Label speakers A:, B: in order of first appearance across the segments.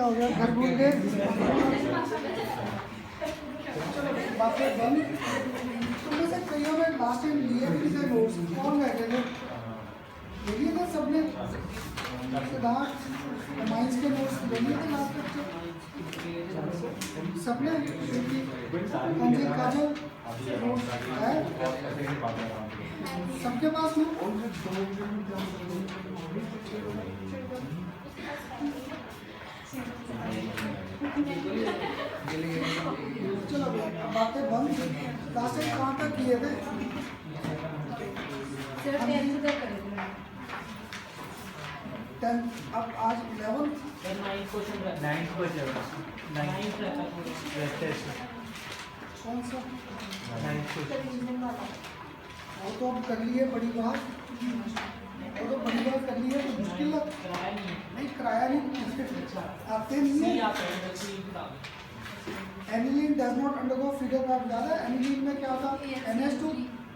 A: क्या हो गया, घर भूल गए। चलो बातें बंद। तुमने से कईयों ने लास्ट टाइम लिए भी थे नोट्स, कौन रह गए थे? ले लिए थे सबने? सिद्धार्थ माइंस के नोट्स ले लिए थे लास्ट लेक्चर सबने? हाँ जी, काजल नोट्स है सबके पास में? चलो बातें बंद। लास्ट टाइम कहाँ तक किए थे? अब आज 11 कौन सा? वो तो अब कर लिए, बड़ी बात। वो तो बड़ी बात कर लिए, तो मुश्किल नहीं कराया नहीं आते नहीं है। Aniline does not undergo feeder का ज़्यादा। एनिलीन में क्या था? NH2।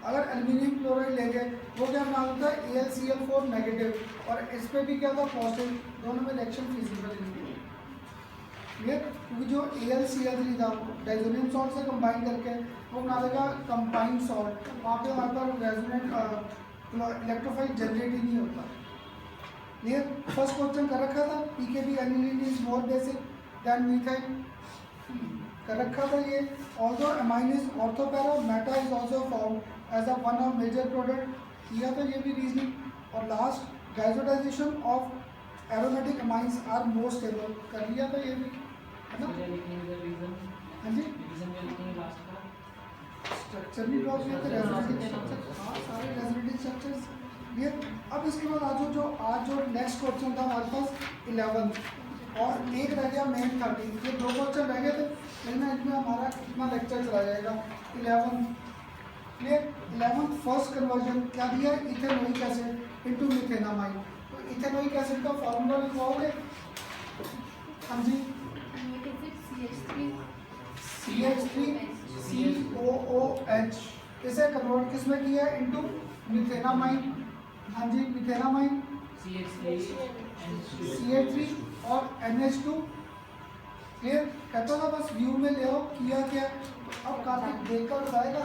A: अगर एल्यूमिनियम क्लोराइड ले गए वो क्या मांगता है? AlCl4 नेगेटिव, और इस पे भी क्या था? पॉजिटिव। दोनों में रिएक्शन फिजिकल नहीं है, क्योंकि जो AlCl3 था डाइजोनियम सॉल्ट से कंबाइन करके वो बना देगा कंबाइंड सॉल्ट। वहाँ पे हमारे पास रेजोनेंट इलेक्ट्रोफाइल जनरेट ही नहीं होता। ये फर्स्ट क्वेश्चन कर रखा था, pKb aniline is more basic than methine कर रखा था ये। Although amine is ortho para, meta is also formed as a one of major product, किया था ये भी रीजनिंग। और last diazotisation of aromatic amines are more stable, कर लिया था ये भी, है ना? हाँ जी, स्ट्रक्चर भी ड्रॉ किया था, रेजोनेटिक स्ट्रक्चर, हाँ सारे रेजोनेटिक स्ट्रक्चर्स ये। अब इसके बाद आज जो नेक्स्ट क्वेश्चन था हमारे पास 11 और एक रह गया मेन 13। ये 2 क्वेश्चन रह गए थे, लेकिन इसमें हमारा कितना लेक्चर चला जाएगा? 11 ये 11 फर्स्ट कन्वर्जन क्या दिया? Ethanoic acid into methenamine. तो इथेनोइक एसिड का फॉर्मूला लिखवाओगे? हाँ जी, CH3COOH। इसे कन्वर्ट किस में किया? Into methenamine. हाँ जी, मिथेनामाइन CH3 और NH2। क्लियर? कहता था बस व्यू में ले आओ, किया क्या? तो अब काफी देखकर बताएगा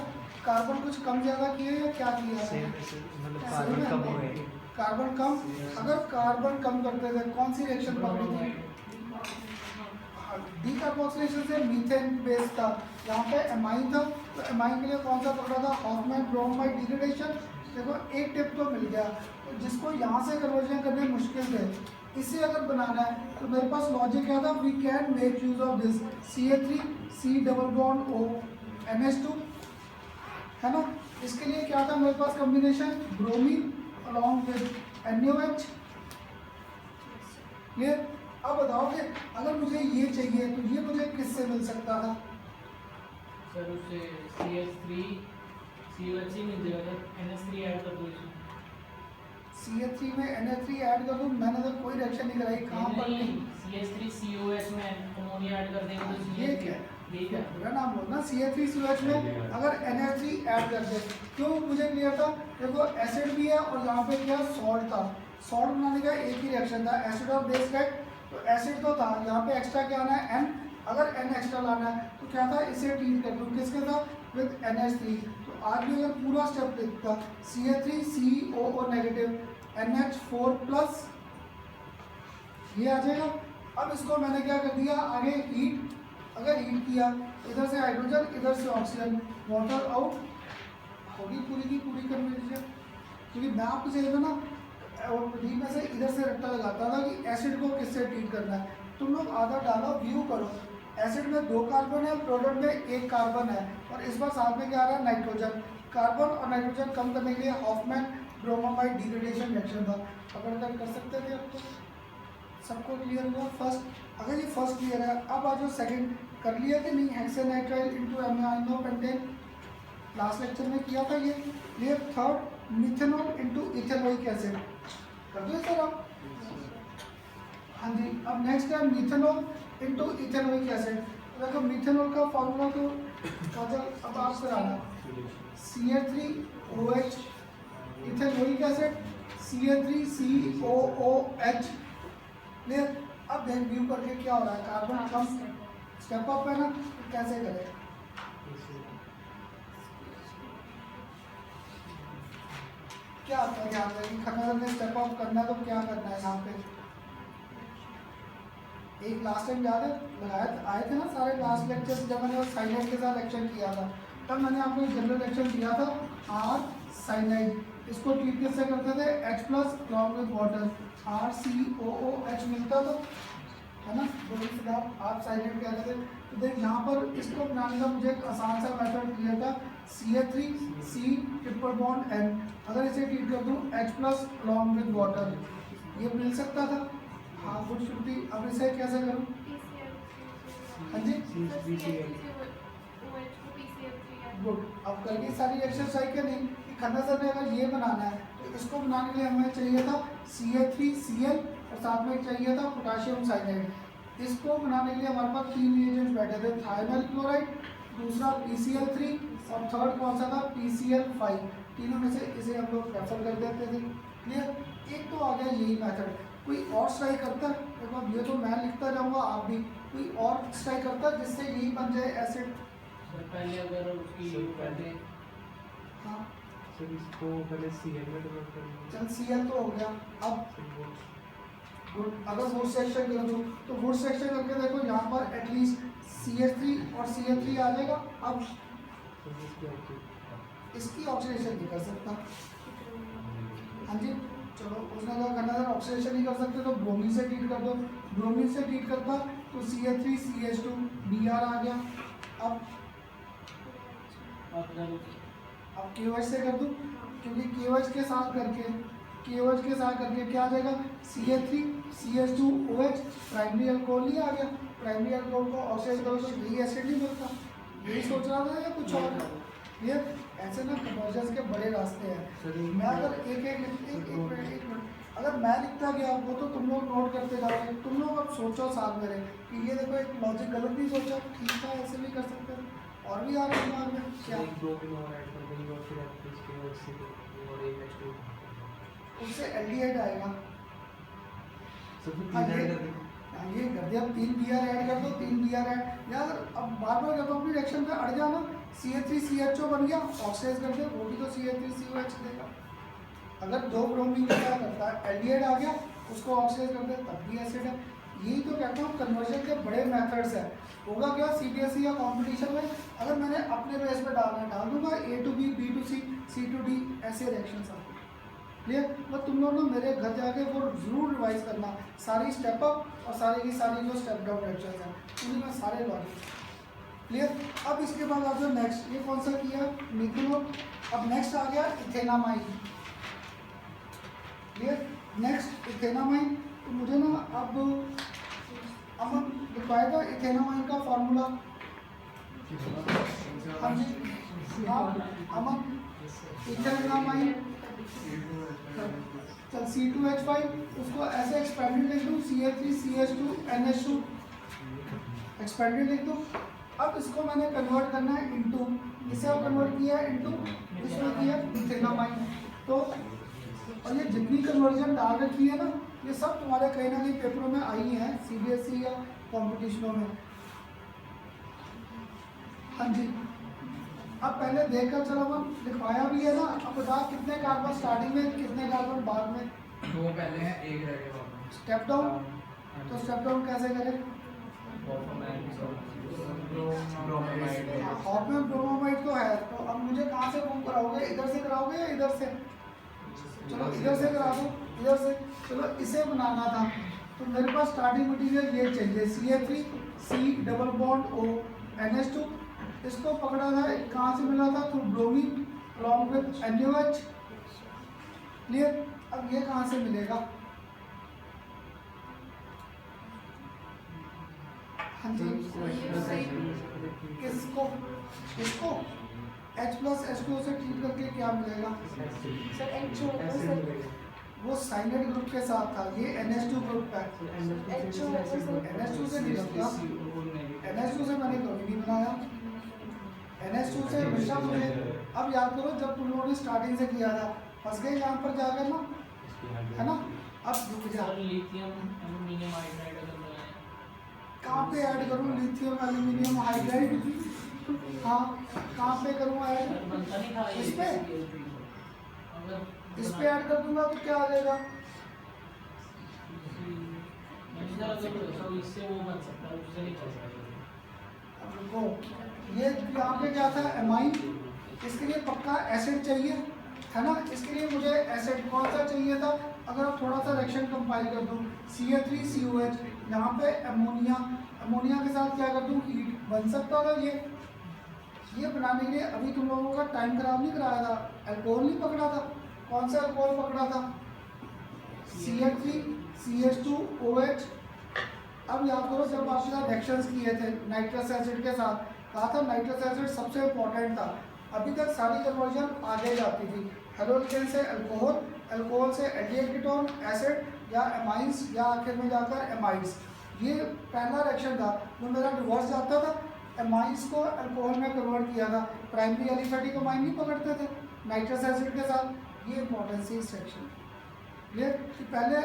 A: कार्बन कुछ कम ज्यादा किए या क्या किया है? कार्बन कम। अगर कार्बन कम करते थे कौन सी रिएक्शन पकड़ी थी? डीकार्बोक्सिलेशन से मीथेन बेस था, यहाँ पे एमाइन था, तो एमाइन के लिए कौन सा पकड़ा था? Hoffmann bromide degradation. देखो एक टिप तो मिल गया, तो जिसको यहाँ से कन्वर्जन करने मुश्किल थे, इसे अगर बनाना है तो मेरे पास लॉजिक क्या था? We can make use of this CH3 C double bond O NH2, है ना? इसके लिए क्या था मेरे पास? Combination bromine along with NaOH। Clear? अब बताओ कि अगर मुझे ये चाहिए तो ये मुझे किससे मिल सकता था?
B: सर उससे CH3 COH ही मिल जाएगा, NH3 ऐड कर दो इसमें।
A: CH3 में NH3 ऐड कर दूं? मैंने तो कोई रिएक्शन नहीं कराई, कहाँ पर नहीं?
B: CH3 COH में अमोनिया ऐड कर देंगे तो
A: ये क्या
B: ठीक है,
A: पूरा नाम बोलना। CH3 COH में अगर NH3 ऐड कर दे, क्यों मुझे क्लियर था? देखो एसिड भी है और यहाँ पे क्या सॉल्ट था, सॉल्ट बनाने का एक ही रिएक्शन था, एसिड और बेस रेड। तो एसिड तो था, यहाँ पे एक्स्ट्रा क्या आना है? N। अगर N एक्स्ट्रा लाना है तो क्या था? इसे ट्रीट कर दूँ किसके साथ? With NH3। तो आज भी अगर पूरा स्टेप लिखता CH3 COO negative NH4 plus, ये आ जाएगा। अब इसको मैंने क्या कर दिया? आगे हीट, अगर हीट किया इधर से हाइड्रोजन इधर से ऑक्सीजन, वाटर आउट होगी पूरी की पूरी कन्वर्जन। क्योंकि मैं आपको चाहिए था ना, और डी में से इधर से रट्टा लगाता था कि एसिड को किससे ट्रीट करना है। तुम लोग आधा डालो, व्यू करो, एसिड में 2 कार्बन है, प्रोडक्ट में 1 कार्बन है, और इस बार साथ में क्या आ रहा है? नाइट्रोजन। कार्बन और नाइट्रोजन कम करने के लिए हॉफमैन ब्रोमाइड डिग्रेडेशन रिएक्शन था, पकड़ कर सकते थे। अब तो सबको क्लियर हुआ फर्स्ट? अगर ये फर्स्ट क्लियर है, अब आ जाओ सेकंड। कर लिया कि नहीं? Hexanenitrile into amino pentane, last lecture में किया था ये। Third methanol into ethanoic acid, कर दो सर आप? हाँ जी। अब नेक्स्ट है मिथेनॉल इनटू इथेनोइक एसिड। देखो मिथेनॉल का फॉर्मूला तो अब आप कराना, CH3OH ethanoic acid CH3COOH। Clear? अब देख व्यू करके क्या हो रहा है, कार्बन कम स्टेप अप है ना, तो कैसे करें? क्या आता है यहाँ पे, खन्ना ने स्टेप अप करना है तो क्या करना है यहाँ पे? एक लास्ट टाइम याद है लगाया आए थे ना सारे लास्ट लेक्चर, जब मैंने साइनाइड के साथ लेक्चर किया था, तब मैंने आपको एक जनरल लेक्चर दिया था आर साइनाइड। इसको ट्रीट कैसे करते थे? H plus along with water, RCOOH मिलता था, है ना, दो आप साइनाइड कह रहे थे। तो देख यहाँ पर इसको बनाने का मुझे एक आसान सा मेथड दिया था, CH3C ट्रिपल बॉन्ड N। अगर इसे ट्रीट कर दूँ H plus along with water, ये मिल सकता था। हाँ गुड शुक्ति। अब इसे कैसे करूँ? हाँ जी गुड। अब करके सारी एक्सरसाइज क्या नहीं कि खन्ना सर ने अगर ये बनाना है तो इसको बनाने के लिए हमें चाहिए था CH3Cl और साथ में चाहिए था पोटाशियम साइनाइड। इसको बनाने के लिए हमारे पास 3 रिएजेंट्स बैठे थे, थायमल क्लोराइड, दूसरा PCl3 और थर्ड कौन सा था? PCl5। तीनों में से इसे हम लोग रेफर कर देते थे। क्लियर? एक तो आ गया यही मेथड। कोई और ट्राई करता है? देखो अब ये तो मैं लिखता जाऊंगा, आप भी कोई और ट्राई करता है जिससे यही बन जाए एसिड?
B: पहले अगर उसकी पहले
A: हाँ
C: सर इसको पहले Cl में डेवलप करेंगे।
A: चल Cl तो हो गया। अब गुड, अगर वुड सेक्शन कर दूँ तो वुड सेक्शन करके देखो यहाँ पर एटलीस्ट CH3 और CH3 आ जाएगा। अब इसकी ऑक्सीडेशन नहीं कर सकता। हाँ जी चलो, उसने अगर करना था ऑक्सीडेशन नहीं कर सकते तो ब्रोमीन से ट्रीट कर दो। ब्रोमीन से ट्रीट करता तो CH3CH2 Br आ गया। अब KOH से कर दूँ, क्योंकि KOH के साथ करके क्या आ जाएगा? CH3CH2OH प्राइमरी अल्कोहल ही आ गया। प्राइमरी अल्कोहल को ऑक्सीडाइज करो तो यही एसिड नहीं मिलता। यही सोच रहा था या कुछ और? ये ऐसे ना कन्वर्जन्स के बड़े रास्ते हैं। मैं अगर एक मिनट अगर मैं लिखता गया वो तो तुम लोग नोट करते जाओगे। तुम लोग अब सोचो साथ मेरे कि ये देखो एक लॉजिक गलत नहीं सोचा, ठीक है ऐसे भी कर सकते हैं। और भी आ रहा है दिमाग में क्या? उससे एल्डिहाइड आएगा। ये कर दिया, 3 Br ऐड कर दो, 3 Br ऐड। यार अब बार बार जब अपनी रिएक्शन पे अड़ जाना, CH3CHO बन गया, ऑक्सीडाइज कर दे, वो भी तो CH3COH देगा। अगर 2 ब्रोमीन का क्या करता है, एल्डिहाइड आ गया, उसको ऑक्सीडाइज कर दे तब भी एसिड है। यही तो कहता हूँ कन्वर्जन के बड़े मेथड्स हैं। होगा क्या CBSE या कंपटीशन में, अगर मैंने अपने बेस पे डाल दूंगा A to B, B to C, C to D, ऐसे रिएक्शंस आते हैं। क्लियर? बट तुम लोग ना मेरे घर जाके वो जरूर रिवाइज करना, सारी स्टेप अप और सारी की सारी जो स्टेप डाउन लेक्चर्स हैं उनमें सारे लॉजिक। क्लियर? अब इसके बाद आप जो नेक्स्ट, ये कौन सा किया? निकोलो। अब नेक्स्ट आ गया इथेनामाइन। क्लियर? Next ethanamine. तो मुझे ना अब अमन दिखाया था इथेनामाइन का फॉर्मूला। हाँ जी हाँ अमन, इथेनामाइन चल C2H5, उसको ऐसे एक्सपेंडेड लिख दूँ, CH3CH2NH2 एक्सपेंडेड लिख दूँ। अब इसको मैंने कन्वर्ट करना है इनटू, इसे अब कन्वर्ट किया है इनटू, इसमें किया इथेनामाइन। तो और ये जितनी कन्वर्जन डाल रखी है ना, ये सब तुम्हारे कहीं ना कहीं पेपरों में आई हैं, CBSE या कॉम्पिटिशनों में। हाँ जी अब पहले देखकर चलो, हम लिखवाया भी है ना। अब बता कितने कार्बन स्टार्टिंग में, कितने कार्बन बाद में?
B: 2 पहले हैं, 1 रह गया।
A: स्टेप डाउन, तो स्टेप डाउन कैसे करें? हॉट में ब्रोमोमाइड तो है, तो अब मुझे कहाँ से मूव कराओगे? इधर से कराओगे या इधर से? चलो इधर से करा दो, इधर से। चलो इसे बनाना था तो मेरे पास स्टार्टिंग मटेरियल ये चाहिए, CH3C double bond O NH2। इसको पकड़ा था, कहाँ से मिला था? Through bromine along with NaOH। Clear? अब ये कहाँ से मिलेगा? हाँ जी किसको? इसको H प्लस H2O से ट्रीट करके क्या मिलेगा?
D: सर H2O
A: वो साइनाइड ग्रुप के साथ था, ये NH2 ग्रुप है। NH2 से निकलता, NH2 से मैंने कभी नहीं बनाया। NH2 से हमेशा मुझे, अब याद करो जब तुम लोगों ने स्टार्टिंग से किया था, फंस गए यहाँ पर जाकर ना। है ना। अब रुक जा,
B: सर लिथियम एल्यूमिनियम हाइड्राइड अगर लगाएं
A: कहाँ पे ऐड करूँ लिथियम एल्यूमिनियम हाइड्राइड? हाँ, कहाँ पे करूँ ऐड?
B: सर बनता नहीं था
A: इस पे?
B: अगर
A: इस पे ऐड कर दूंगा तो क्या आ जाएगा?
B: मैंने सर अगर तो इससे वो बन सकता है, उससे नहीं चल सकता।
A: अब रुको, ये यहाँ पे क्या था एमाइन, इसके लिए पक्का एसिड चाहिए है ना। इसके लिए मुझे एसिड कौन सा चाहिए था? अगर आप थोड़ा सा रिएक्शन कंपाइल कर दूँ, CH3COH, यहाँ पे अमोनिया, अमोनिया के साथ क्या कर दूँ, हीट बन सकता था। ये बनाने के लिए अभी तुम लोगों का टाइम खराब नहीं कराया था, अल्कोहल नहीं पकड़ा था। कौन सा अल्कोहल पकड़ा था? CH3CH2OH। अब याद करो जब आपके साथ रिएक्शंस किए थे नाइट्रस एसिड के साथ, कहा था नाइट्रस एसिड सबसे इंपॉर्टेंट था। अभी तक सारी कन्वर्जन आगे जाती थी, हेलोजन से अल्कोहल, अल्कोहल से एल्डिहाइड कीटोन, एसिड या एमाइंस, या आखिर में जाकर एमाइड्स। ये पहला रिएक्शन था जो मेरा रिवर्स जाता था, एमाइंस को अल्कोहल में कन्वर्ट किया था। प्राइमरी एलिफेटिक अमाइन नहीं पकड़ते थे नाइट्रस एसिड के साथ। ये इंपॉर्टेंस है इस रिएक्शन, ये कि पहले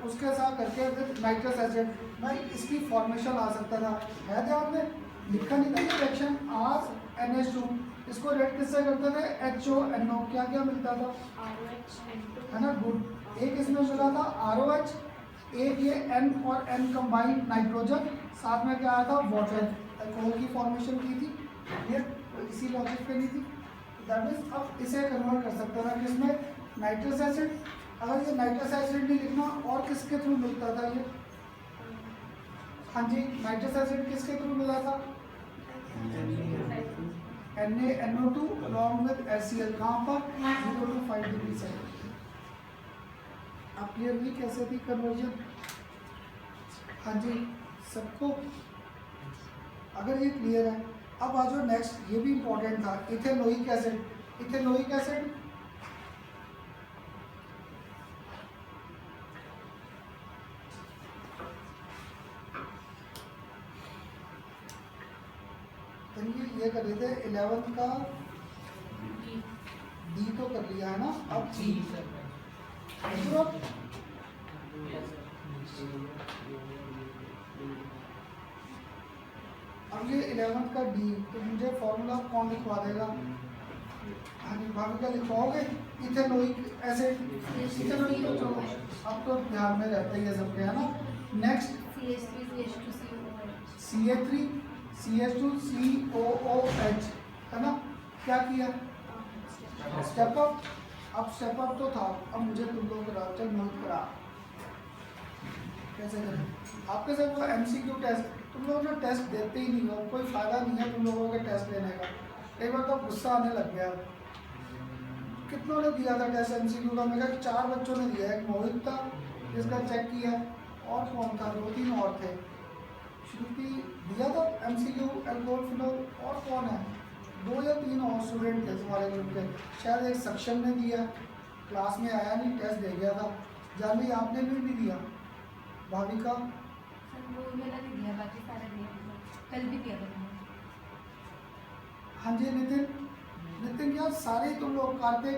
A: उसके साथ करके फिर नाइट्रस एसिड भाई इसकी फॉर्मेशन आ सकता था। है ध्यान में लिखा नहीं था ये रिएक्शन RNH2, इसको रेड किससे करते थे? HONO, क्या क्या मिलता था है ना, गुड। एक इसमें मिला था ROH, एक ये N और N कंबाइंड नाइट्रोजन, साथ में क्या आया था वाटर, अल्कोहल की फॉर्मेशन की थी। ये इसी लॉजिक पे नहीं थी, दैट मीन्स अब इसे कन्वर्ट कर सकता था किसमें? Nitrous acid. अगर ये नाइट्रस एसिड नहीं लिखना और किसके थ्रू मिलता था ये? हाँ जी, नाइट्रस एसिड किसके थ्रू मिला था? NaNO2 along with HCl, कहाँ पर? 0 to 5 डिग्री से। अब क्लियर हुई कैसे थी कन्वर्जन? हाँ जी सबको, अगर ये क्लियर है अब आ जाओ नेक्स्ट। ये भी इंपॉर्टेंट था, इथेनोइक एसिड। इथेनोइक एसिड ये कर रहे थे 11th का डी तो कर लिया है ना, अब
B: जी
A: जी
B: सर।
A: अब ये 11th का डी, तो मुझे फॉर्मूला कौन लिखवा देगा? हाँ जी भाभी का लिखवाओगे? इथेनोइक एसिड, इथेनोइक तो चलो अब तो ध्यान में रहता ही है सबके, है ना। नेक्स्ट CH3CH2COOH, है ना। क्या किया? Step up. अब स्टेप अप तो था, अब मुझे तुम लोग करा, चल नोट करा कैसे करें। आपके साथ वो MCQ टेस्ट, तुम लोग जो टेस्ट देते ही नहीं हो, कोई फ़ायदा नहीं है तुम लोगों के टेस्ट देने का। कई बार तो गुस्सा आने लग गया। कितनों ने दिया था टेस्ट MCQ का? मेरे 4 बच्चों ने दिया, एक मोहित था जिसका चेक किया, और कौन था, 2-3 और थे। श्रुति दिया था MCQ एल्कोहल फिनोल, और कौन है, 2 या 3 और स्टूडेंट थे तुम्हारे ग्रुप के। शायद एक सक्षम ने दिया, क्लास में आया नहीं, टेस्ट दे गया था। जानवी आपने भी नहीं दिया? भाविका? हाँ जी नितिन, नितिन यार सारे तुम लोग, कार्तिक,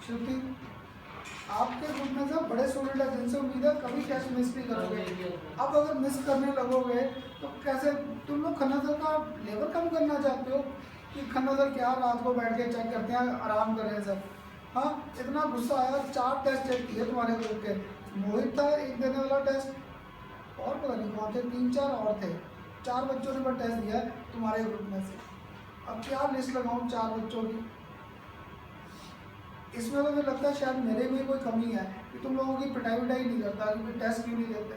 A: श्रुति, आपके ग्रुप में सब बड़े स्टूडेंट हैं जिनसे उम्मीद है कभी टेस्ट मिस नहीं करोगे। अब अगर मिस करने लगोगे तो कैसे? तुम लोग खन्ना सर का लेवल कम करना चाहते हो कि खन्ना सर क्या रात को बैठ के चेक करते हैं, आराम कर रहे हैं सर। हाँ, इतना गुस्सा आया, 4 टेस्ट चेक किए तुम्हारे ग्रुप के। मोहित था एक देने वाला टेस्ट, और पता नहीं कौन थे, 3-4 और थे। 4 बच्चों ने बस टेस्ट दिया है तुम्हारे ग्रुप में से। अब क्या लिस्ट लगाऊँ 4 बच्चों की? इसमें तो मुझे लगता है शायद मेरे में कोई कमी है कि तुम लोगों की पिटाई विटाई नहीं करता क्योंकि टेस्ट क्यों नहीं देते।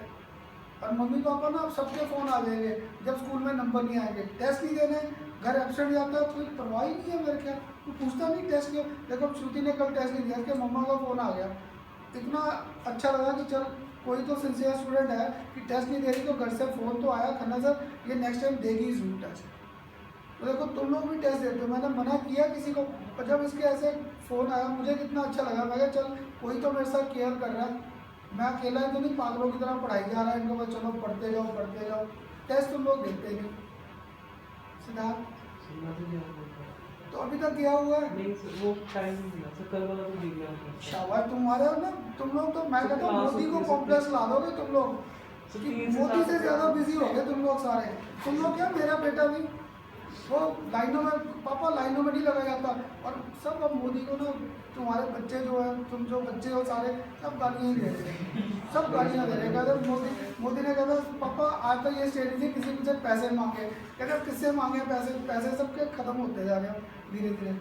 A: और मम्मी पापा ना अब सबके फ़ोन आ जाएंगे जब स्कूल में नंबर नहीं आएंगे, टेस्ट नहीं देने, घर एब्सेंट जाता है, कोई परवाह ही नहीं है मेरे क्या, कोई पूछता नहीं टेस्ट क्यों। देखो श्रुति ने कल टेस्ट नहीं दिया, उसके मम्मा का फ़ोन आ गया। इतना अच्छा लगा कि चल कोई तो सिंसियर स्टूडेंट है कि टेस्ट नहीं दे रही, तो घर से फ़ोन तो आया खन्ना सर ये नेक्स्ट टाइम देगी ज़रूर टेस्ट। तो देखो तुम लोग भी टेस्ट देते हो, मैंने मना किया किसी को, पर जब इसके ऐसे फ़ोन आया मुझे कितना अच्छा लगा। मैं कहा चल कोई तो मेरे साथ केयर कर रहा है, मैं अकेला ही तो नहीं पागलों की तरह पढ़ाई जा रहा है इनको, बस चलो पढ़ते जाओ। टेस्ट तुम लोग देते नहीं। सिद्धार्थ, तो तो अभी तक गया हुआ है।
C: नहीं सर वो टाइम नहीं मिला सर, कल वाला तो देख लिया हमने।
A: शाबाश तुम्हारे ना, तुम लोग तो मैं कहता हूँ मोदी को कॉम्प्लेक्स ला दोगे तुम लोग कि मोदी से ज़्यादा बिजी हो गए तुम लोग सारे। तुम लोग क्या, मेरा बेटा भी वो लाइनों में, पापा लाइनों में नहीं लगा जाता, और सब अब मोदी को ना, तुम्हारे बच्चे जो है, तुम जो बच्चे हो सारे, सब गालियाँ ही दे रहे हैं, सब गालियाँ दे रहे हैं। कहते मोदी ने कहा पापा आज तक ये स्ट्रेटजी किसी मुझसे पैसे मांगे, कहते किससे मांगे पैसे, पैसे सबके खत्म होते जा रहे हैं धीरे धीरे।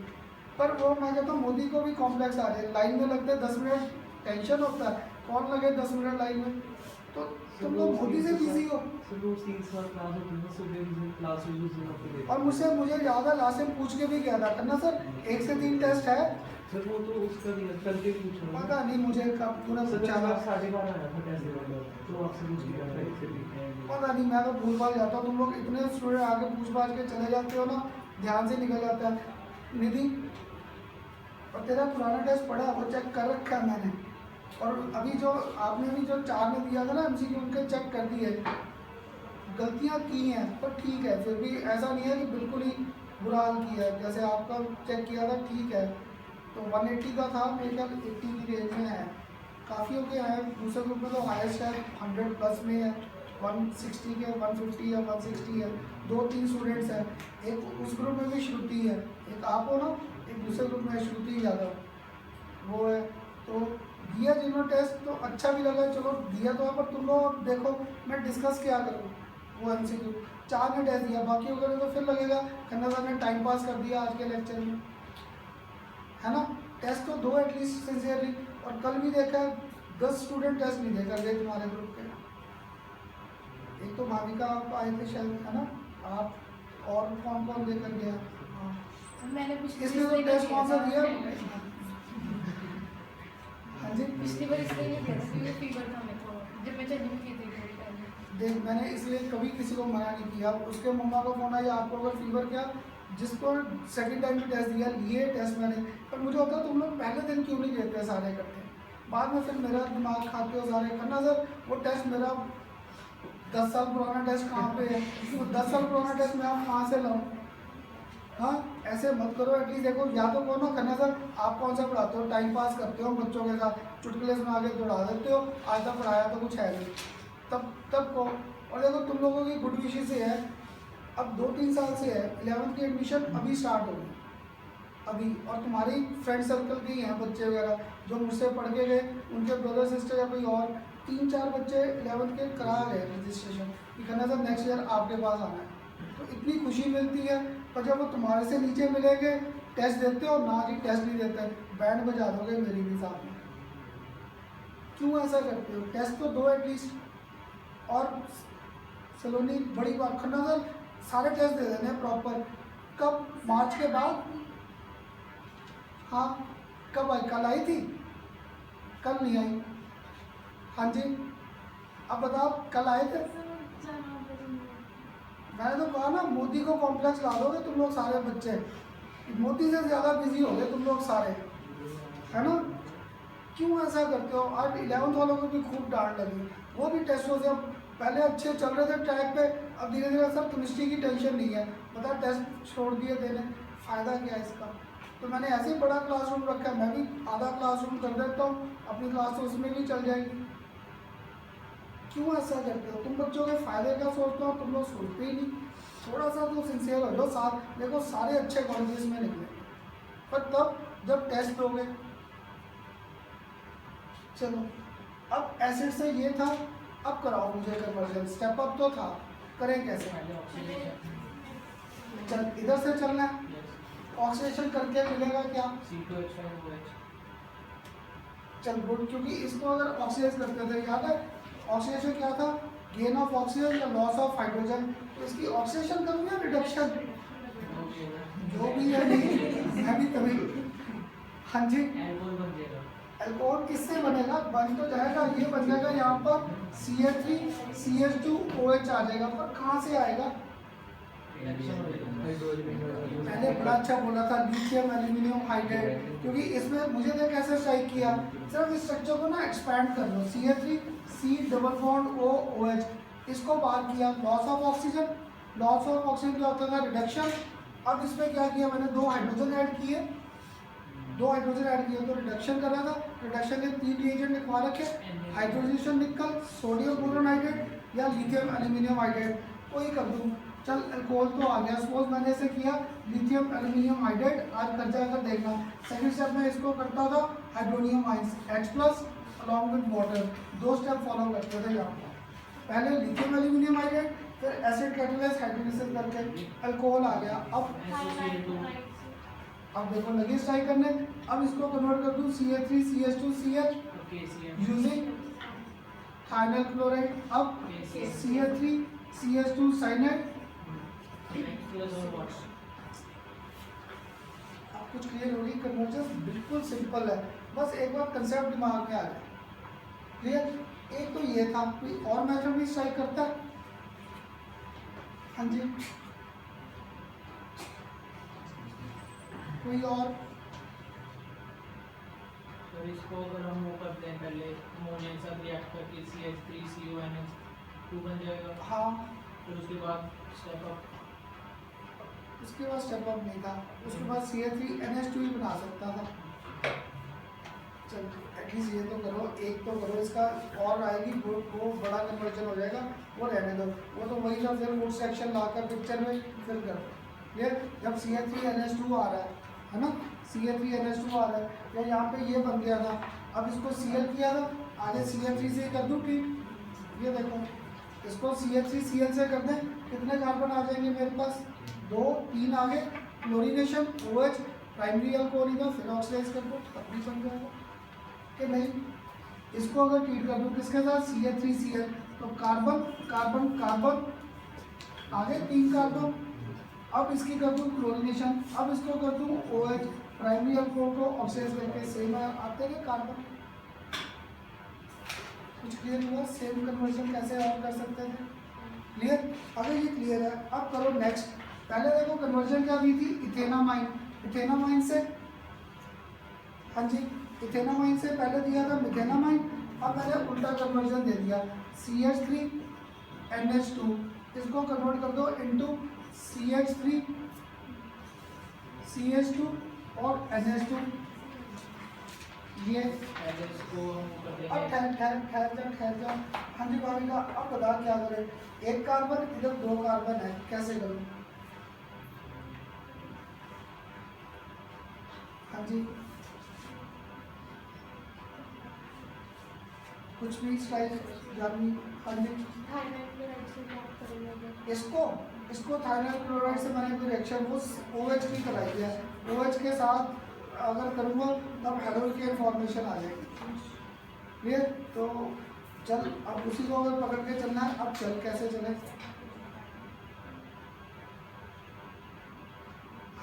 A: पर वो मैं कहता हूँ मोदी को भी कॉम्प्लेक्स आ रहे हैं, लाइन में लगते 10 मिनट टेंशन होता है, कौन लगे 10 मिनट लाइन में, तो तुम लोग मोदी से बिजी हो।
C: सर वो 30 बार क्लास होती है, सुबह क्लास हुई
A: और मुझे याद है लास्ट टाइम पूछ के भी गया था करना सर 1 से 3 टेस्ट है।
C: सर वो तो उसका नहीं, कल के पूछ रहा हूँ।
A: पता नहीं मुझे कब पूरा
C: सर
A: पूछा था,
C: 12:30 आया था कैसे तो आपसे पूछ लिया था इससे भी।
A: पता नहीं, मैं तो भूल भाल जाता हूँ। तुम लोग इतने स्टूडेंट आगे पूछ पाछ के चले जाते हो ना, ध्यान से निकल जाता है। निधि, और तेरा पुराना टेस्ट पढ़ा, वो चेक कर रखा है मैंने, और अभी जो आपने भी जो 4 में दिया था ना MCQ, उनके चेक कर दिए, गलतियाँ की हैं पर ठीक है, फिर भी ऐसा नहीं है कि बिल्कुल ही बुरा हाल किया है। जैसे आपका चेक किया था ठीक है, तो 180 का था, मेरे ख्याल 80 की रेंज में है, काफ़ी हो गया है। दूसरे ग्रुप में तो हाईएस्ट है 100 प्लस में है, 160 के 150 या 160 है। 2-3 स्टूडेंट्स हैं, एक उस ग्रुप में भी श्रुति है, एक आप हो ना, एक दूसरे ग्रुप में श्रुति यादव वो है। तो दिया जिन्होंने टेस्ट तो अच्छा भी लगा, चलो दिया तो है, पर तुम लोग देखो मैं डिस्कस क्या करूँ, वो MCQ 4 ने टेस्ट दिया, बाकी वगैरह तो फिर लगेगा खन्ना सर ने टाइम पास कर दिया आज के लेक्चर में, है ना। टेस्ट तो 2 एटलीस्ट सिंसियरली, और कल भी देखा 10 स्टूडेंट टेस्ट नहीं देकर गए तुम्हारे ग्रुप के। एक तो भाविका आप आए थे शायद, है ना, आप और कौन कौन देकर गया? हाँ,
D: मैंने पिछली
A: इसलिए तो टेस्ट कौन सा दिया? हाँ जी,
D: पिछली बार इसलिए नहीं दिया था क्योंकि फीवर था मेरे को, जब मैं चली की थी थोड़ी टाइम।
A: देख मैंने इसलिए कभी किसी को मना नहीं किया। उसके मम्मा का फोन आया आपको अगर फीवर क्या, जिसको सेकंड टाइम भी टेस्ट दिया, लिए टेस्ट मैंने, पर मुझे होता है तुम लोग पहले दिन क्यों नहीं देते सारे इकट्ठे, बाद में फिर मेरा दिमाग खाते हो सारे। करना सर वो टेस्ट मेरा 10 साल पुराना टेस्ट कहाँ पे है, वो 10 साल पुराना टेस्ट मैं आप कहाँ से लाऊँ? हाँ ऐसे मत करो। एटलीस्ट देखो, या तो कहो ना करना सर आप कौन सा पढ़ाते हो, टाइम पास करते हो बच्चों के साथ, चुटकुले सुना के दौड़ा देते हो, आज तक पढ़ाया तो कुछ है नहीं, तब कहो। और देखो तुम लोगों की गुड विशेष से है, अब 2-3 साल से है, 11th की एडमिशन अभी स्टार्ट होगी अभी, और तुम्हारी फ्रेंड सर्कल के ही हैं बच्चे वगैरह जो मुझसे पढ़ के गए, उनके ब्रदर सिस्टर या कोई और 3-4 बच्चे 11th के करा गए रजिस्ट्रेशन कि करना सर नेक्स्ट ईयर आपके पास आना है। तो इतनी खुशी मिलती है, पर जब वो तुम्हारे से नीचे मिलेंगे, टेस्ट देते हो ना जी, टेस्ट नहीं देते, बैंड बजा दोगे मेरी भी साथ में। क्यों ऐसा करते हो? टेस्ट तो दो एटलीस्ट। और सलोनी बड़ी बात, खन्ना सर सारे टेस्ट दे देने प्रॉपर। कब? मार्च के बाद। हाँ कब आई? कल आई थी? कल नहीं आई? हाँ जी अब बताओ, कल आए थे? मैंने तो कहा ना मोदी को कॉम्प्लेक्स ला दोगे तुम लोग सारे बच्चे, मोदी से ज़्यादा बिजी हो गए तुम लोग सारे, है ना। क्यों ऐसा करते हो? आज 11th वालों को भी खूब डांट लगी, वो भी टेस्टों से अब पहले अच्छे चल रहे थे ट्रैक पे, अब धीरे धीरे सर केमिस्ट्री की टेंशन नहीं है, बता टेस्ट छोड़ दिए देने, फ़ायदा क्या है इसका। तो मैंने ऐसे ही बड़ा क्लासरूम रखा है, मैं भी आधा क्लासरूम कर देता हूँ, अपनी क्लास तो उसमें भी चल जाएगी। क्यों ऐसा करते हो? तुम बच्चों के फ़ायदे का सोचते हो, तुम लोग सोचते ही नहीं। थोड़ा सा तो सिंसियर हो जाओ। साथ देखो सारे अच्छे कॉलेजेस में निकले, पर तब जब टेस्ट दोगे। चलो अब एसिड से ये था, अब कराओ मुझे कन्वर्जन, स्टेप अप तो था, करें कैसे?
B: पहले ऑक्सीडेशन
A: चल इधर से चलना है, ऑक्सीडेशन करके मिलेगा क्या?
B: C2H5OH।
A: चल गुड, क्योंकि इसको अगर ऑक्सीडाइज करते थे, याद है ऑक्सीडेशन क्या था? गेन ऑफ ऑक्सीजन या लॉस ऑफ हाइड्रोजन। तो इसकी ऑक्सीडेशन करूँ या रिडक्शन, जो भी है नहीं, मैं भी तभी। हाँ जी
B: एल्कोहल बन जाएगा।
A: अल्कोहल किससे बनेगा? बन तो जाएगा, ये बन जाएगा यहाँ पर CH3 CH2OH आ जाएगा, पर कहाँ से आएगा?
B: रिएक्शन हो जाएगा।
A: मैंने बड़ा अच्छा बोला था लिथियम एल्यूमिनियम हाइड्राइड, क्योंकि इसमें मुझे तो कैसे स्ट्राइक किया, सिर्फ इस स्ट्रक्चर को ना एक्सपैंड कर लो, CH3 C double bond OH, इसको बाहर किया, loss of oxygen. Loss of oxygen क्या होता था? रिडक्शन। अब इसमें क्या किया मैंने, 2 हाइड्रोजन ऐड किए, 2 हाइड्रोजन ऐड किए, तो रिडक्शन कर रहा था, रिडक्शन के 3 रिएजेंट लिखवा रखे, हाइड्रोजन निकल, सोडियम बोरोन हाइड्रेट या लिथियम एल्यूमिनियम हाइड्रेट, कोई कर दूँ। चल अल्कोहल तो आ गया, सपोज मैंने ऐसे किया लिथियम एल्यूमिनियम हाइड्रेट, आज कर जाकर देखना। सेकंड स्टेप में इसको करता था hydronium ions H+ along with water, 2 step follow करते थे यहाँ पर। पहले लिथियम एल्यूमिनियम हाइड्रेट, फिर एसिड कैटालाइज हाइड्रोलिसिस करके अल्कोहल आ गया। अब देखो लगी ट्राई करने, अब इसको कन्वर्ट कर दूँ CH3CH2CH यूजिंग थाइनल क्लोराइड, अब CH3CH2 साइनाइड। अब कुछ क्लियर होगी, कन्वर्जन बिल्कुल सिंपल है, बस एक बार कंसेप्ट दिमाग में आ जाए। क्लियर? एक तो ये था, कोई और मेथड भी ट्राई करता है? हाँ जी, कोई और?
B: तो इसको अगर हम वो करते हैं पहले अमोनिया के साथ रिएक्ट करके CH3CONH2 बन जाएगा।
A: हाँ,
B: फिर उसके बाद स्टेप अप,
A: उसके बाद स्टेप अप नहीं था, उसके बाद CH3NH2 ही बना सकता था। चल एटलीस्ट ये तो करो, एक तो करो, इसका और आएगी वो बड़ा कन्वर्जन हो जाएगा, वो रहने दो, वो तो वही था, फिर फुट सेक्शन लाकर पिक्चर में फिर करो। ये जब CH3NH2 आ रहा है ना, CH3NH2 आ रहा है, या यहाँ पे ये बन गया था, अब इसको Cl किया था, आगे CH3 से कर दूँ ठीक। ये देखो, इसको CH3Cl से कर दें, कितने कार्बन आ जाएंगे मेरे पास, 2 3 आगे, क्लोरीनेशन OH प्राइमरी अल्कोहल का, फिर ऑक्सीडाइज कर दो, तब भी बन जाएगा कि नहीं। इसको अगर ट्रीट कर दूँ किसके साथ, CH3Cl, तो कार्बन कार्बन कार्बन आगे 3 कार्बन, अब इसकी कर दूँ क्लोरीनेशन, अब इसको कर दूँ OH प्राइमरी अल्कोहल को ऑक्सीडाइज करके, सेम आते हैं कार्बन। कुछ क्लियर हुआ, सेम कन्वर्जन कैसे और कर सकते थे? क्लियर? अगर ये क्लियर है, अब करो नेक्स्ट। पहले देखो कन्वर्जन क्या दी थी, इथेनामाइन, इथेनामाइन से, हाँ जी, इथेनामाइन से पहले दिया था मिथेनामाइन, अब मैंने उल्टा कन्वर्जन दे दिया, CH3NH2, इसको कन्वर्ट कर दो इनटू CH3 CH2 और NH2। ये
B: पहले इसको हम वो कर
A: अब
B: देंगे।
A: ठहर जा। हाँ जी भाविका, अब बता क्या करें, एक कार्बन इधर 2 कार्बन है, कैसे करूँ? हाँ जी, कुछ भी स्टाइल जानी। हाँ जी, इसको थाइनल क्लोराइड से मैंने कोई रिएक्शन वो OH की कराई है, OH के साथ अगर करूँगा तब हेलोकेन फॉर्मेशन आ जाएगी। क्लियर? तो चल अब उसी को अगर पकड़ के चलना है, अब चल कैसे चले।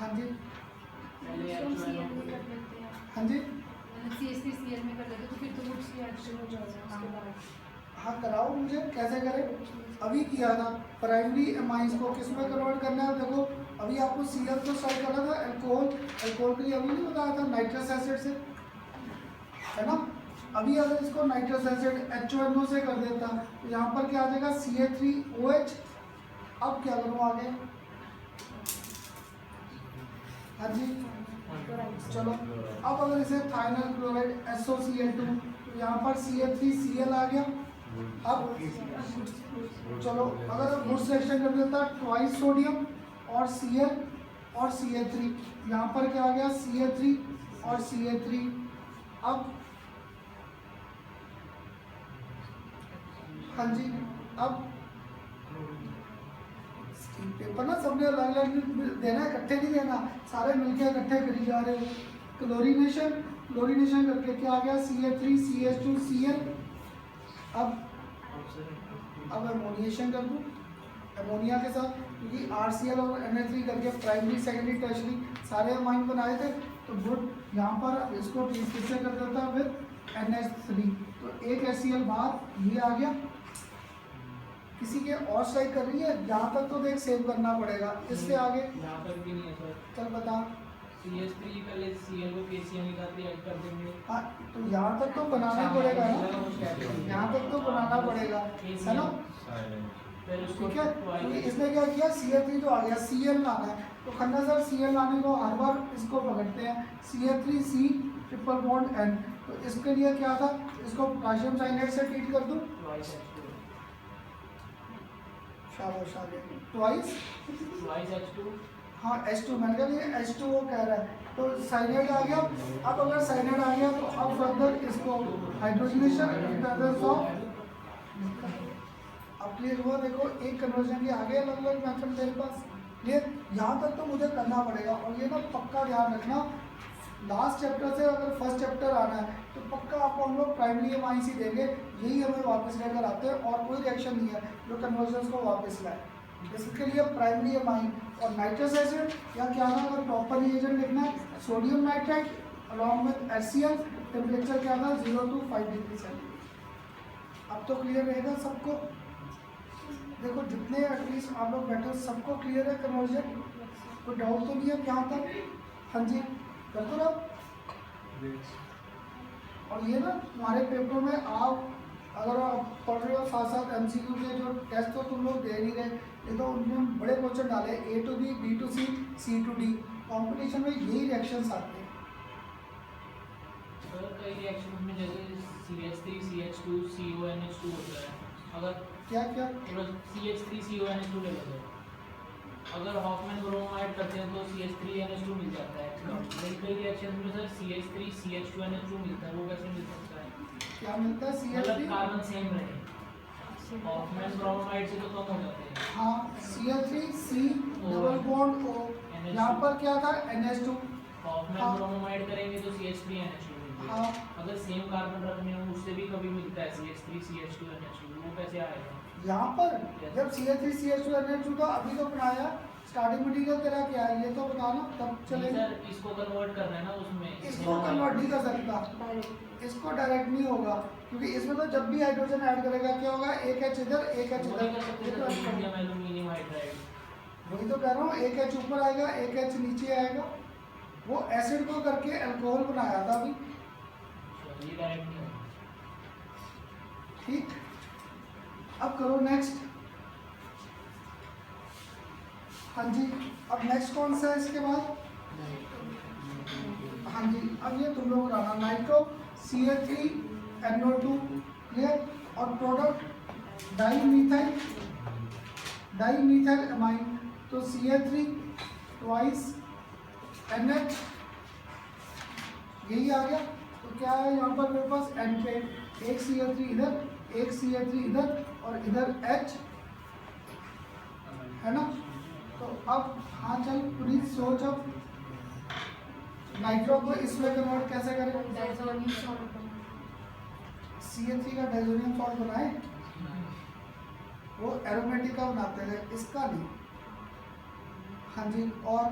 A: हाँ जी,
B: पहले
A: हाँ जी,
D: CH3Cl में कर लेते तो फिर तो वो रिएक्शन हो जाएगा उसके बाद।
A: हाँ कराओ, मुझे कैसे करें, अभी किया था प्राइमरी एमाइंस को किस में कन्वर्ट करना है। देखो अभी आपको Cl तो स्टार्ट करना था, अल्कोहल के लिए अभी नहीं बताया था नाइट्रस एसिड से, है ना। अभी अगर इसको नाइट्रस एसिड HNO से कर देता तो यहाँ पर क्या आ जाएगा, CH3OH। अब क्या करूँ आगे? हाँ जी, चलो अब अगर इसे थाइनल क्लोराइड SOCl2, तो यहाँ पर CH3Cl आ गया। अब चलो अगर गुड सेक्शन कर देता ट्वाइस सोडियम और Cl और CH3, यहाँ पर क्या आ गया, CH3 और CH3। अब हाँ जी, अब पेपर ना सबने अलग अलग देना, इकट्ठे नहीं देना, सारे मिलके इकट्ठे करी जा रहे हो। क्लोरीनेशन करके क्या आ गया, CH3CH2Cl। अब एमोनिएशन कर दूँ अमोनिया के साथ, क्योंकि RCl और NH3 करके प्राइमरी सेकेंडरी टर्शरी सारे अमाइन बनाए थे, तो गुड यहाँ पर इसको किससे कर देता है फिर NH3, तो एक HCl बाहर ये आ गया। किसी के और स्ट्राइक कर रही है, यहाँ तक तो देख सेव करना पड़ेगा, इससे आगे
B: यहाँ तक भी नहीं है सर।
A: चल बता।
B: CH3 पहले Cl को KCl के साथ ऐड कर देंगे।
A: हाँ तो यहाँ तक तो बनाना ही पड़ेगा ना, यहाँ तक तो बनाना पड़ेगा, है ना।
B: फिर उसको
A: ठीक है, क्योंकि इसने क्या किया, CH3 तो आ गया, Cl लाना है, तो खन्ना सर Cl लाने को हर बार इसको पकड़ते हैं, CH3C ट्रिपल बॉन्ड N। तो इसके लिए क्या था, इसको पोटेशियम साइनाइड से ट्रीट कर दूं,
B: ट्वाइस H2
A: शाबाश आ गया, ट्वाइस
B: ट्वाइस H2
A: हाँ H2 मैंने कहा ये H2O कह रहा है, तो साइनाइड आ गया। अब अगर साइनाइड आ गया तो अब फर्दर इसको हाइड्रोजनेशन इन प्रेजेंस ऑफ, अब क्लियर हुआ। देखो एक कन्वर्जन की आ गया अलग अलग मेथड मेरे पास क्लियर। यहाँ तक तो मुझे करना पड़ेगा, और ये ना पक्का ध्यान रखना, लास्ट चैप्टर से अगर फर्स्ट चैप्टर आना है तो पक्का आपको हम लोग प्राइमरी एमाइंस ही देंगे, यही हमें वापस लेकर आते हैं, और कोई रिएक्शन नहीं है जो कन्वर्जन को वापस लाए। इसके लिए प्राइमरी एमाइन और नाइट्रस एसिड, या क्या था अगर प्रॉपर रिएजेंट लिखना है, sodium nitrite along with HCl, temperature क्या था 0 to 5 डिग्री सेल्सियस। अब तो क्लियर रहेगा सबको। देखो जितने एटलीस्ट आप लोग बैठे सबको क्लियर है कन्वर्जन, कोई डाउट तो नहीं है यहाँ तक? हाँ जी बिल्कुल। अब और ये ना तुम्हारे पेपर में आप अगर आप पढ़ रहे हो साथ साथ MCQ के जो टेस्ट तो तुम लोग दे नहीं रहे, ये तो उनमें बड़े क्वेश्चन डाले A to B, B to C, C to D। Competition में यही रिएक्शंस आते हैं।
B: सर कई रिएक्शन में जैसे CH3 CH2 CONH2 होता है, अगर
A: क्या क्या
B: CH3 CONH2 ले लो, अगर हॉफमैन ब्रोमाइड करते हैं तो CH3NH2 मिल जाता है। लेकिन कई रिएक्शन में सर CH3 CH2NH2 मिलता है, वो कैसे मिल सकता है?
A: क्या मिलता है
B: मतलब
A: CH3?
B: कार्बन सेम रहे, हॉफमैन ब्रोमाइड से तो कम हो जाते हैं।
A: हाँ CH3C डबल बॉन्ड O, यहाँ पर क्या था NH2।
B: हॉफमैन ब्रोमाइड करेंगे तो CH3NH2 मिलता है।
A: हाँ
B: अगर सेम कार्बन रखने हो उससे भी कभी मिलता है CH3 CH2NH2, वो कैसे आएगा?
A: यहाँ पर जब CH3CH2 NH2 का अभी तो बनाया, स्टार्टिंग मटेरियल तेरा क्या है ये तो बताना, तब चलेगा।
B: सर इसको कन्वर्ट करना है ना उसमें,
A: इसको कन्वर्ट नहीं कर सकता, इसको डायरेक्ट नहीं होगा, क्योंकि इसमें तो जब भी हाइड्रोजन ऐड करेगा क्या होगा, एक H इधर एक H इधर, ये तो
B: सोडियम एल्यूमिनियम हाइड्राइड,
A: वही तो कह रहा हूँ, एक H ऊपर आएगा एक H नीचे आएगा। वो एसिड को करके अल्कोहल बनाया था अभी,
B: ये डायरेक्ट नहीं होगा।
A: ठीक। अब करो नेक्स्ट। हाँ जी अब नेक्स्ट कौन सा है इसके बाद? हाँ जी अब ये तुम लोग कराना, नाइट्रो CH3NO2 क्लियर, और प्रोडक्ट डाईमीथाइल एमाइन, तो CH3 ट्वाइस NH, यही आ गया। तो क्या है यहाँ पर मेरे पास N पे एक CH3 इधर, एक CH3 इधर, और इधर H है ना। तो अब हाँ चल प्लीज सोच, अब नाइट्रो को इसमें कन्वर्ट कैसे करें?
D: डाइसोनियम सॉल्ट
A: CH3 का डाइसोनियम सॉल्ट बनाए, वो एरोमेटिक का बनाते थे, इसका नहीं। हाँ जी और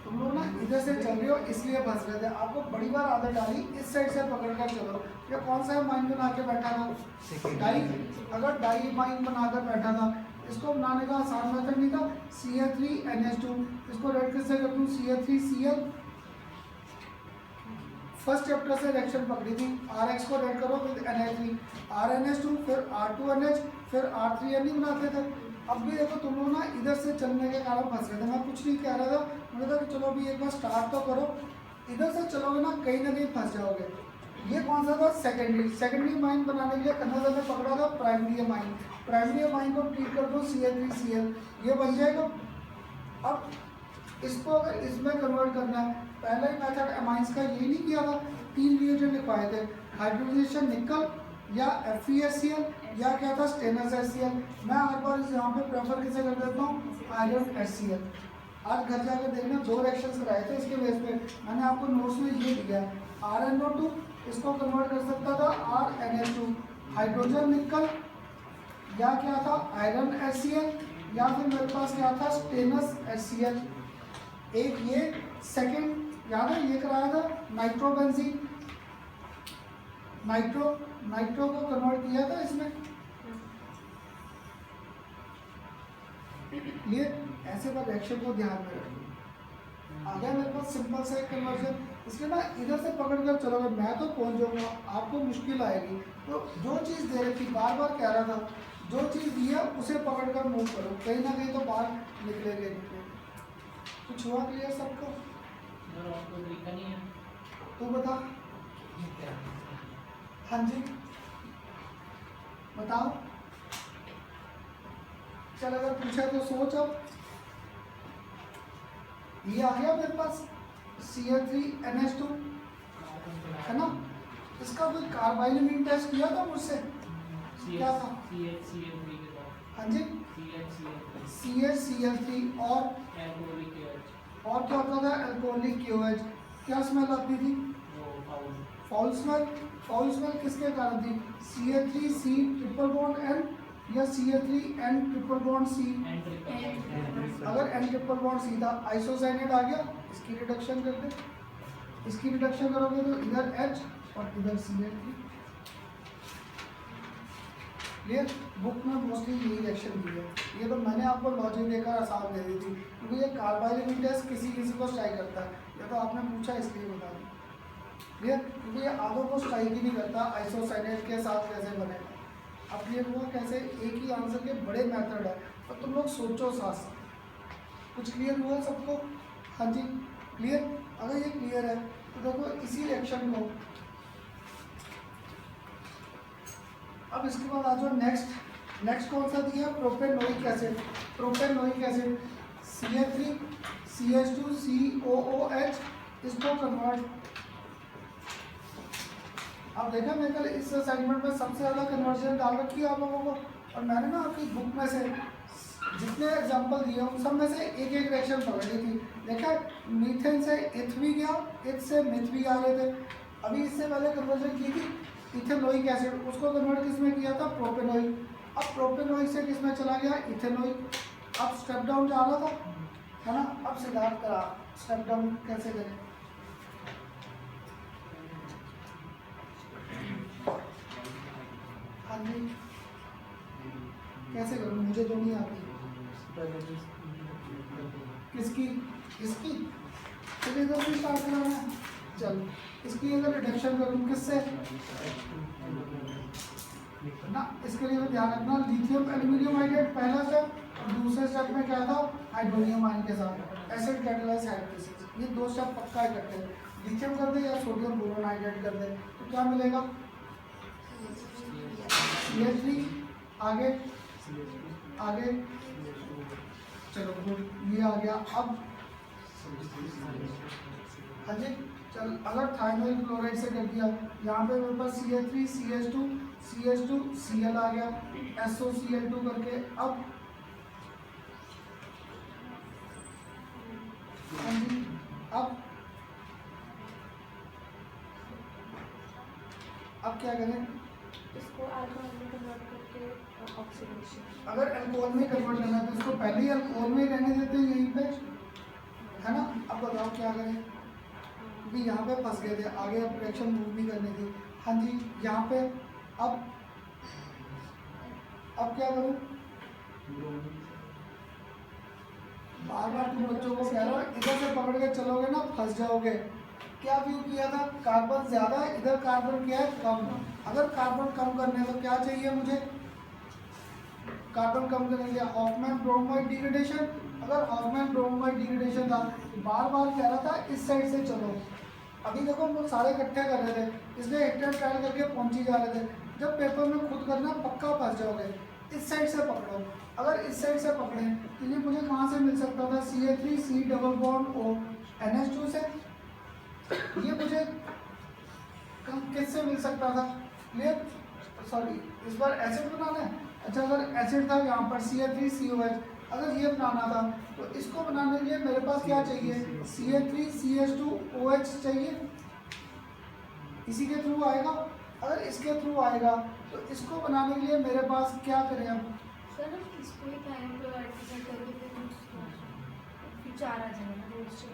A: तुम लोग ना इधर से चल रहे हो इसलिए फंस रहे थे, आपको बड़ी बार आदत डाली इस साइड से पकड़ कर चलो। ये कौन सा माइन बना के बैठा था? डाई, अगर डाई माइन बनाकर बैठा था, इसको बनाने का आसान मेथड नहीं था, CH3NH2, इसको रेड किससे कर दूँ, CH3Cl। फर्स्ट चैप्टर से रिएक्शन पकड़ी थी, RH को रेड करो फिर NH3, RNH2 फिर R2NH फिर R3N बनाते थे। अब भी देखो तुम लोग ना इधर से चलने के कारण फंस गए थे, मैं कुछ नहीं कह रहा था, मैंने कहा कि चलो अभी एक बार स्टार्ट तो करो, इधर से चलोगे ना कहीं फंस जाओगे। ये कौन सा था? सेकेंडरी माइन बनाने के लिए कन्वर्जन में पकड़ा था प्राइमरी माइन, प्राइमरी माइन को ट्रीट कर दो CH3Cl, ये बन जाएगा। अब इसको अगर इसमें कन्वर्ट करना है, पहला ही मेथड एमाइंस का यही नहीं किया था, 3 रिएजेंट लिखवाए थे, हाइड्रोजनेशन निकल या FeHCl या क्या था स्टेनलेस HCl। मैं हर बार यहाँ पे प्रेफर किसे कर देता हूँ, आयरन HCl। आज घर जाकर देखना 2 रिएक्शंस कराए थे इसके बेस पे, मैंने आपको नोट्स में ये दिया है। RnO2 इसको कन्वर्ट कर सकता था RnH2, हाइड्रोजन निकल या क्या था आयरन HCl, या फिर मेरे पास क्या था स्टेनलेस HCl। एक ये सेकंड याद है ये कराया था नाइट्रोबेंजीन, नाइट्रो को कन्वर्ट किया था इसमें। ये ऐसे पर रिएक्शन को ध्यान में रखिए। आ गया मेरे पास सिंपल सा एक कन्वर्जन, इसलिए ना इधर से पकड़ कर चलोगे मैं तो पहुंच जाऊंगा, आपको मुश्किल आएगी। तो जो चीज़ दे रही थी बार बार कह रहा था, जो चीज़ दी है उसे पकड़ कर मूव करो, कहीं ना कहीं तो बाहर निकलेंगे। कुछ हुआ क्लियर सबको?
B: सर और कोई तरीका नहीं है?
A: तू बता। हाँ जी बताओ। चल अगर पूछा तो सोच। अब ये आ गया मेरे पास Cl3NH2 है ना, इसका कोई कार्बाइलमिन टेस्ट किया था मुझसे? क्या था?
B: CH3 के साथ।
A: हाँ जी CH Cl3 और
B: एल्कोहलिक KOH,
A: और क्या होता था? Alcoholic KOH। क्या स्मेल आती थी?
B: वो foul.
A: Foul smell. Foul smell किसके कारण थी? CH3C ट्रिपल बॉन्ड N या CH3N triple bond C?
B: And triple.
A: अगर N ट्रिपल बॉन्ड C था, आइसोसाइनेट आ गया, इसकी रिडक्शन कर दे। इसकी रिडक्शन करोगे तो इधर H और इधर CH3। ये बुक में मोस्टली यही रिएक्शन दी है। ये तो मैंने आपको लॉजिक देकर आसान दे दी थी, क्योंकि ये कार्बाइलमिन टेस्ट किसी किसी को स्ट्राइक करता है। ये तो आपने पूछा इसलिए बता दी। क्लियर? क्योंकि ये आधों को स्ट्राइक ही नहीं करता आइसोसाइनेट के साथ कैसे बनेगा। अब क्लियर हुआ कैसे? एक ही आंसर के बड़े मेथड है, और तुम लोग सोचो साथ साथ। कुछ क्लियर हुआ सबको? हाँ जी क्लियर। अगर ये क्लियर है तो देखो इसी रिएक्शन को अब इसके बाद आ जाओ नेक्स्ट कौन सा दिया? Propanoic acid. Propanoic acid CH3 CH2 COOH, इसको कन्वर्ट। अब देखा मैं कल इस असाइनमेंट में सबसे ज़्यादा कन्वर्जन डाल रखी है आप लोगों को, और मैंने ना आपकी बुक में से जितने एग्जाम्पल दिए उन सब में से एक एक रिएक्शन पकड़ ली थी। देखा मीथेन से इथ भी गया, इथ से मिथ भी आ रहे थे। अभी इससे पहले कन्वर्जन की थी इथेनोइक एसिड, उसको कन्वर्ट किस में किया था? प्रोपेनोइक। अब प्रोपेनोइक से किस में चला गया? इथेनोइक। अब स्टेप डाउन जा रहा था है ना। अब सिद्धार्थ करा स्टेप डाउन कैसे करें? हाँ जी कैसे करूँ? मुझे तो नहीं आती। किसकी? इसकी? चलिए इधर से स्टार्ट करना है। चल इसकी अगर रिडक्शन करूँ किससे ना, इसके लिए तो ध्यान रखना लिथियम एल्यूमिनियम हाइड्रेट पहला स्टेप, और दूसरे स्टेप में क्या था? हाइड्रोनियम आयन के साथ एसिड कैटालाइज हाइड्रोलिसिस। ये दो स्टेप पक्का इकट्ठे। लिथियम कर दे या सोडियम बोरोन हाइड्रेट कर दे तो क्या मिलेगा? CH3 आगे आगे। चलो गुड, ये आ गया। अब हाँ जी चल अगर थाइमिल क्लोराइड से कर दिया, यहाँ पे मेरे पास CH3 CH2 Cl आ गया, SOCl2 करके। अब हाँ जी अब क्या करें?
D: इसको अल्कोहल में कन्वर्ट करके ऑक्सीडेशन।
A: अगर अल्कोहल में कन्वर्ट करना है तो इसको पहले ही अल्कोहल में ही रहने देते हैं यहीं पे, है ना। अब बताओ क्या करें, क्योंकि यहाँ पे फंस गए थे, आगे अब रिएक्शन मूव भी करनी थी। हाँ जी यहाँ पे अब क्या करूँ? बार बार तुम बच्चों को कह रहा हो इधर से पकड़ के चलोगे ना फंस जाओगे। क्या व्यू किया था? कार्बन ज्यादा है, इधर कार्बन क्या है? कम। अगर कार्बन कम करने तो क्या चाहिए मुझे? कार्बन कम करने के लिए हॉफमैन ब्रोमाइड डिग्रेडेशन। अगर हॉफमैन ब्रोमाइड डिग्रेडेशन था, बार बार कह रहा था इस साइड से चलो। अभी देखो हम लोग सारे इकट्ठे कर रहे थे, इसलिए एक ट्रायल करके पहुंची जा रहे थे। जब पेपर में खुद करना पक्का फंस जाओगे। इस साइड से पकड़ो। अगर इस साइड से पकड़े तो ये मुझे कहाँ से मिल सकता था? CH3C double bond O NH2 से। ये मुझे किससे मिल सकता था? क्लियर? सॉरी इस बार एसिड बनाना है। अच्छा अगर एसिड था यहाँ पर CH3COH, अगर ये बनाना था तो इसको बनाने के लिए मेरे पास क्या चाहिए? CH3CH2OH चाहिए। इसी के थ्रू आएगा। अगर इसके थ्रू आएगा तो इसको बनाने के लिए मेरे पास क्या करें? अब
D: सर इसको ही थाइमिल क्लोराइड के साथ करके फिर 4 आ जाएगा रोज से।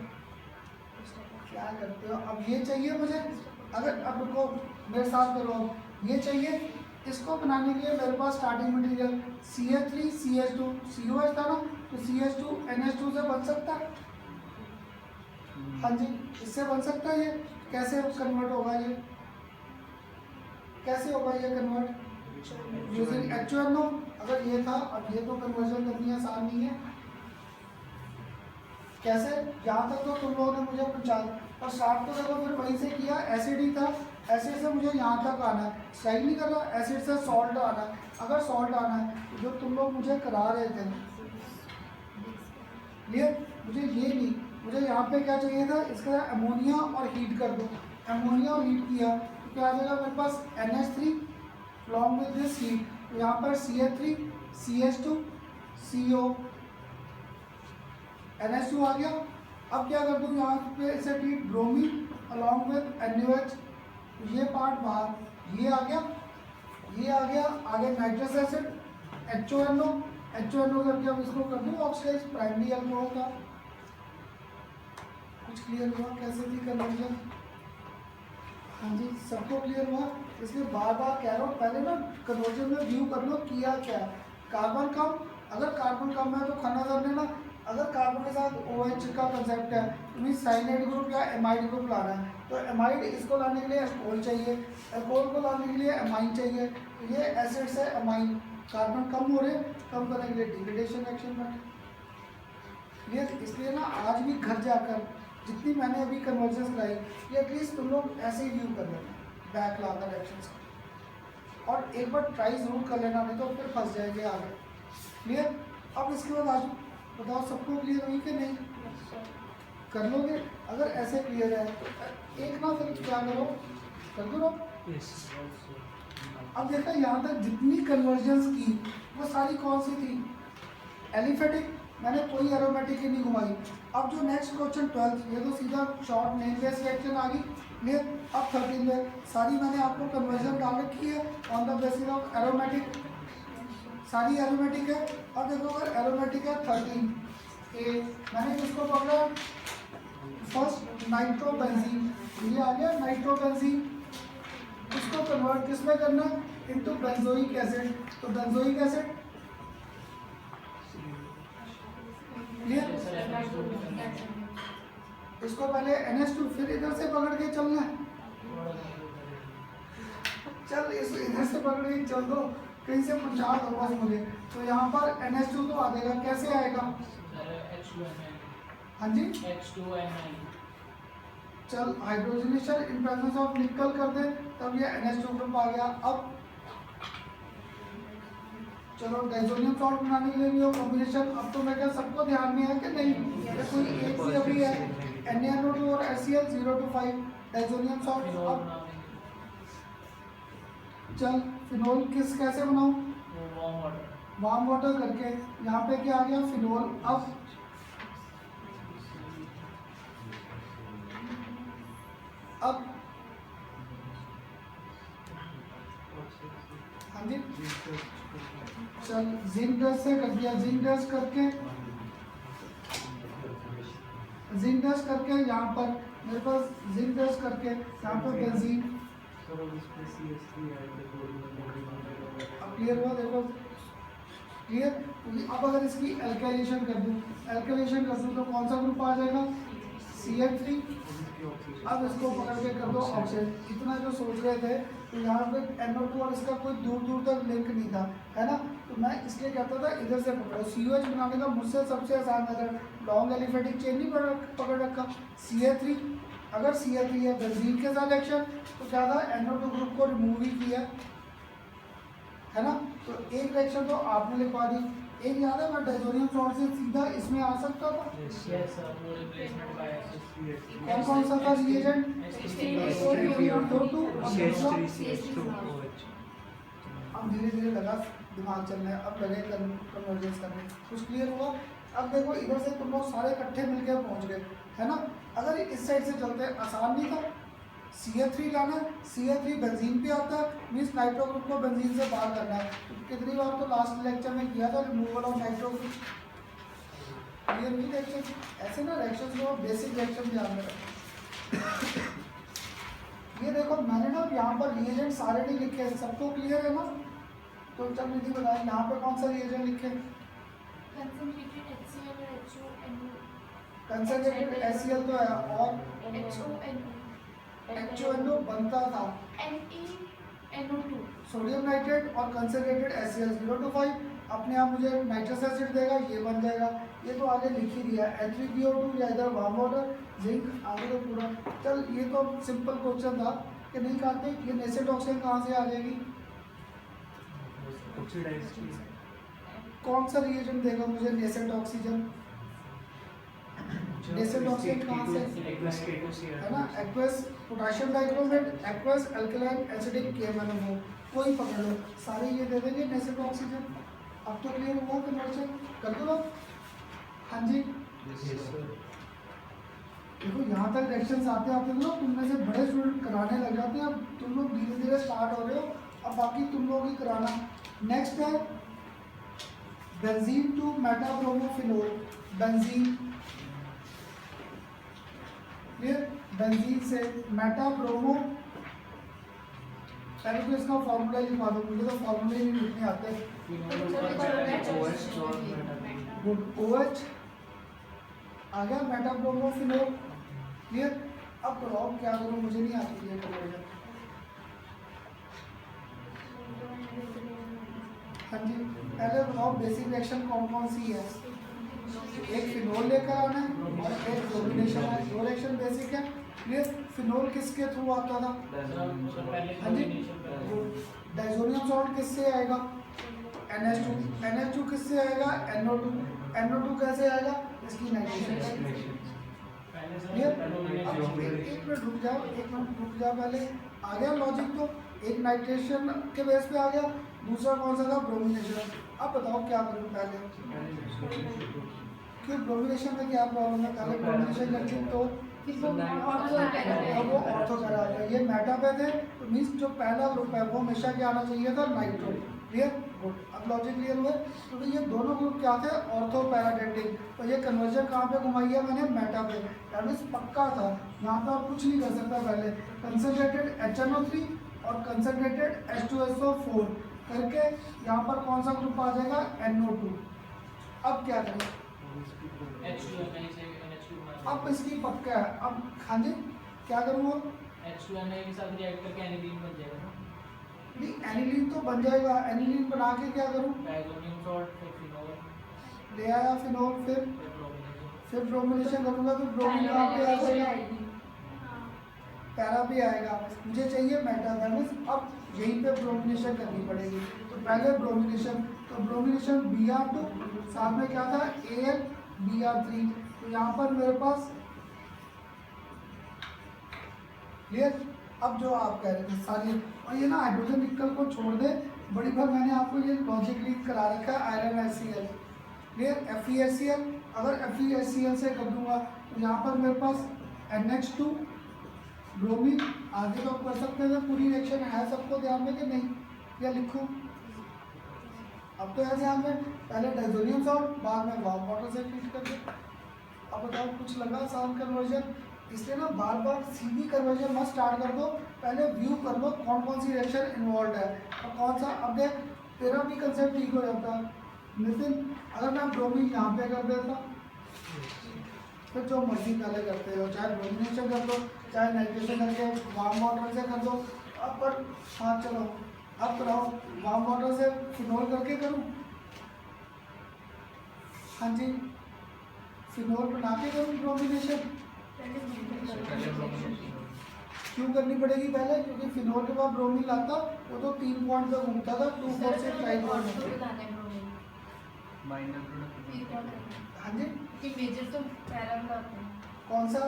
A: क्या करते हो? अब ये चाहिए मुझे। अगर अब रुको मेरे साथ करो, अब ये चाहिए। इसको बनाने के लिए मेरे पास स्टार्टिंग मटेरियल CH3CH2 COH था ना, तो CH2NH2 से बन सकता है। हाँ जी इससे बन सकता है। ये कैसे कन्वर्ट होगा? ये कैसे होगा ये कन्वर्ट? Using HNO। अगर ये था, अब ये तो कन्वर्जन करनी आसान नहीं है। कैसे? यहाँ तक तो तुम लोगों ने मुझे पहुँचा, और स्टार्ट तो देखो फिर वहीं से किया, एसिड ही था, एसिड से मुझे यहाँ तक आना है, स्ट्राइक नहीं कर रहा, एसिड से सॉल्ट आना है। अगर सॉल्ट आना है जो तुम लोग मुझे करा रहे थे, क्लियर? मुझे ये नहीं, मुझे यहाँ पे क्या चाहिए था, इसका अमोनिया और हीट कर दो। अमोनिया और हीट किया तो क्या आ जाएगा मेरे पास NH3 along with this heat, तो यहाँ पर CH3 CH2 CO NH2 आ गया। अब क्या कर दूँ, यहाँ पे इसे treat bromine along with NaOH, ये पार्ट बाहर, ये आ गया, ये आ गया, आगे नाइट्रस एसिड HONO करके अब इसको कर दूँ ऑक्सीडाइज प्राइमरी अल्कोहल का। कुछ क्लियर हुआ कैसे थी कन्वर्जन? हाँ जी, सबको क्लियर हुआ? इसलिए बार बार कह रहा हूँ, पहले ना कन्वर्जन में व्यू कर लो किया क्या। कार्बन कम, अगर कार्बन कम है तो खाना कर लेना। अगर कार्बन के साथ OH का कंसेप्ट है, तुम्हें साइनाइड ग्रुप या एमाइड ग्रुप लाना है, तो एमाइड इसको लाने के लिए अल्कोहल चाहिए, अल्कोहल को लाने के लिए एमाइन चाहिए। तो ये एसिड से एमाइन, कार्बन कम हो रहे, कम करने के लिए डिग्रेडेशन एक्शन में। ये इसलिए ना आज भी घर जाकर जितनी मैंने अभी कन्वर्जन कराई, ये एटलीस्ट तुम लोग ऐसे ही व्यू कर लेना बैक लाकर एक्शंस का, और एक बार ट्राई जरूर कर लेना, नहीं तो फिर फंस जाएंगे आगे। क्लियर? अब इसके बाद आज बताओ सबको क्लियर हुई कि नहीं? कर लोगे? अगर ऐसे क्लियर है तो एक ना फिर क्या करो, कर दो। अब देखा यहाँ तक जितनी कन्वर्जन्स की वो सारी कौन सी थी? एलिफेटिक, मैंने कोई एरोमेटिक ही नहीं घुमाई। अब जो नेक्स्ट क्वेश्चन 12th, ये तो सीधा शॉर्ट नेम बेस रिएक्शन आ गई। क्लियर? अब 13 में सारी मैंने आपको कन्वर्जन डाल रखी है on the basis of aromatic, सारी एरोमेटिक है। अब देखो अगर एरोमेटिक है 13A, मैंने किसको पकड़ा? फर्स्ट नाइट्रोबेंजीन, ये आ गया नाइट्रोबेंजीन। उसको कन्वर्ट किसमें करना? Into benzoic acid. तो बेंजोइक एसिड, क्लियर? इसको पहले NH2, फिर इधर से पकड़ के चलना है। चल इस इधर से पकड़ के चल दो, कहीं से पहुंचा दो बस मुझे। तो यहाँ पर NH2 तो आ जाएगा, कैसे आएगा? हाँ जी,
B: H2N9।
A: चल हाइड्रोजनेशन इन प्रेजेंस ऑफ निकल कर दे, तब ये NH2 ग्रुप आ गया। अब चलो डाइजोनियम सॉल्ट बनाने के लिए भी हो कॉम्बिनेशन। अब तो मैं क्या सबको ध्यान में है कि नहीं? ये कोई एक ही अभी है, NaNO2 और HCl 0 to 5 डाइजोनियम सॉल्ट। अब चल फिनोल किस कैसे बनाऊं? वार्म वाटर करके। यहाँ पे क्या आ गया? फिनोल। अब हाँ जी, चल जिंक डस्ट से कर दिया, जिंक डस्ट करके यहाँ पर मेरे पास जिंक डस्ट करके यहाँ पर बेंजीन। अब क्लियर हुआ? देखो क्लियर। अब अगर इसकी एल्काइलेशन कर दूँ तो कौन सा ग्रुप आ जाएगा? CH3। अब इसको पकड़ के कर दो ऑक्सीजन। इतना जो सोच रहे थे, तो यहाँ पे NO2 और इसका कोई दूर तक लिंक नहीं था, है ना? तो मैं इसलिए कहता था इधर से पकड़ो। COH बनाने का मुझसे सबसे आसान मेथड, लॉन्ग एलिफेटिक चेन नहीं पकड़ रखा, CH3। अगर CH3 है बेंजीन के साथ एक्शन, तो क्या था? NO2 ग्रुप को रिमूव ही किया, है ना? तो एक रिएक्शन तो आपने लिखवा दी। एक याद है, मैं डाइजोनियम सॉल्ट से सीधा इसमें आ सकता था। कौन सा था रिएजेंट? अब धीरे धीरे लगा दिमाग चलने, अब लगे कन्वर्जेंस करने। कुछ क्लियर हुआ? अब देखो इधर से तुम लोग सारे इकट्ठे मिलकर पहुंच गए, है ना? अगर इस साइड से चलते आसान नहीं था। CH3 लाना, CH3 बेंजीन पे आता है, मीन्स नाइट्रो ग्रुप को बेंजीन से बाहर करना है। तो कितनी बार तो लास्ट लेक्चर में किया था removal of nitro group. Clear नहीं रिएक्शन? ऐसे ना रिएक्शन को बेसिक रिएक्शन ध्यान में रखो। ये देखो मैंने ना यहाँ पर रिएजेंट सारे नहीं लिखे हैं, सबको क्लियर है ना? तो चल निधि बताए यहाँ पे कौन सा रिएजेंट लिखे? कंसंट्रेटेड HCl तो है, और HONO बनता था
D: NO2
A: सोडियम नाइट्रेट और कंसनट्रेटेड HCl 025 अपने आप मुझे नाइट्रस एसिड देगा, ये बन जाएगा। ये तो आगे लिख ही दिया N3PO2 या इधर वार्म वाटर जिंक आगे तो पूरा। चल ये तो सिंपल क्वेश्चन था कि नहीं काटते, ये नेसेंट ऑक्सीजन कहाँ से आ जाएगी? कौन सा रिएजेंट देगा मुझे नेसेंट ऑक्सीजन? नेसेंट ऑक्सीजन कहाँ से है ना? Aqueous potassium dichromate, aqueous alkaline acidic KMnO4 कोई पकड़ लो, सारे ये दे देंगे नेसेंट ऑक्सीजन। अब तो क्लियर हुआ कन्वर्जन कर दो। हाँ जी देखो यहाँ तक रिएक्शंस आते आते ना तुम में से बड़े स्टूडेंट कराने लग जाते हैं। अब तुम लोग धीरे धीरे स्टार्ट हो रहे हो, अब बाकी तुम लोग ही कराना। नेक्स्ट है बेंजीन टू मेटाब्रोमोफिनोल। बेंजीन फिर बेंजीन से मेटाब्रोमो, पहले तो इसका फॉर्मूला ही लिखवा दो, मुझे तो फॉर्मूले ही नहीं लिखने आते। OH आ गया मेटाब्रोमोफिनोल। क्लियर? अब बताओ क्या करूं, मुझे नहीं आती ये कन्वर्जन। हाँ जी पहले बताओ बेसिक रिएक्शन कौन कौन सी है? एक फिनोल लेकर आना है और एक ब्रोमिनेशन है। दो रिएक्शन बेसिक है। क्लियर? फिनोल किसके थ्रू आता था? हाँ जी डाइजोनियम सॉल्ट किससे आएगा? NH2। NH2 किससे आएगा? NO2। NO2 कैसे आएगा? इसकी नाइट्रेशन। एक मिनट रुक जाओ, एक मिनट रुक जाओ, पहले आ गया लॉजिक तो। एक नाइट्रेशन के बेस पे आ गया, दूसरा कौन सा था? ब्रोमिनेशन। अब बताओ क्या करूँ पहले, क्यों ब्रोमिनेशन में क्या प्रॉब्लम है? पहले ब्रोमिनेशन करके तो वो ऑर्थो करा है। ये मेटापेथ है तो मीन्स जो पहला ग्रुप है वो हमेशा क्या आना चाहिए था? नाइट्रो। क्लियर? गुड। अब लॉजिक क्लियर हुआ। तो ये दोनों ग्रुप क्या थे? ऑर्थो पैराडेंटिक। तो ये कन्वर्जन कहाँ पे घुमाई है मैंने? मेटापेथ। दैट मीन्स पक्का था, यहाँ पे और कुछ नहीं कर सकता। पहले कंसनट्रेटेड HNO3 और कंसनट्रेटेड H2SO4 करके यहाँ पर कौन सा ग्रुप आ जाएगा? NO2। अब क्या करें? अब इसकी पक्का है। अब हाँ जी क्या करूँ?
B: H2Na के साथ रिएक्ट करके एनिलीन बन जाएगा ना?
A: नहीं एनिलीन तो बन जाएगा, एनिलीन बना के क्या करूँ?
B: डाइजोनियम सॉल्ट, फिर फिनोल,
A: ले आया फिनोल, फिर
B: ब्रोमिनेशन।
A: फिर ब्रोमिनेशन करूँगा तो ब्रोमीन कहाँ पे आ जाएगा? पैरा पे आएगा। मुझे चाहिए मेटाथर्मिस। अब यहीं पे ब्रोमिनेशन करनी पड़ेगी। तो पहले ब्रोमिनेशन, तो ब्रोमिनेशन Br2 साथ में क्या था? Al Br3। तो यहाँ पर मेरे पास क्लियर। अब जो आप कह रहे थे सारी, और ये ना हाइड्रोजन निकल को छोड़ दे, बड़ी बार मैंने आपको ये लॉजिकली करा रखा है आयरन HCl। क्लियर? FeHCl, अगर FeHCl से कर दूंगा तो यहाँ पर मेरे पास NH2 ब्रोमीन। आगे तो आप कर सकते थे, पूरी रिएक्शन है सबको ध्यान में कि नहीं? या लिखूं? अब तो है ध्यान में, पहले डाइजोनियम सॉल्ट बाद में वार्म वाटर से ट्रीट कर दो। अब बताओ कुछ लगा आसान कन्वर्जन? इसलिए ना बार बार सीधी कन्वर्जन मत स्टार्ट कर दो, पहले व्यू कर लो कौन कौन सी रिएक्शन इन्वॉल्व है और कौन सा। अब देख तेरा भी कंसेप्ट ठीक हो जाता नितिन, अगर मैं ब्रोमीन यहाँ पे कर देता, फिर जो मर्जी पहले करते हो, चाहे ब्रोमिनेशन कर दो चाहे नाइट्रेशन करके वार्म वाटर से कर दो। अब पर हाँ चलो अब कराओ, वार्म वाटर से फिनोल करके करूँ? हाँ जी फिनोल बना के करूँ ब्रोमिनेशन? क्यों करनी पड़ेगी पहले? क्योंकि फिनोल के बाद ब्रोमीन लाता वो तो 3 पॉइंट पे घूमता था, 2 4 6 5 पॉइंट। हाँ जी
D: कि मेजर तो पैरा में लाते हैं।
A: कौन सा?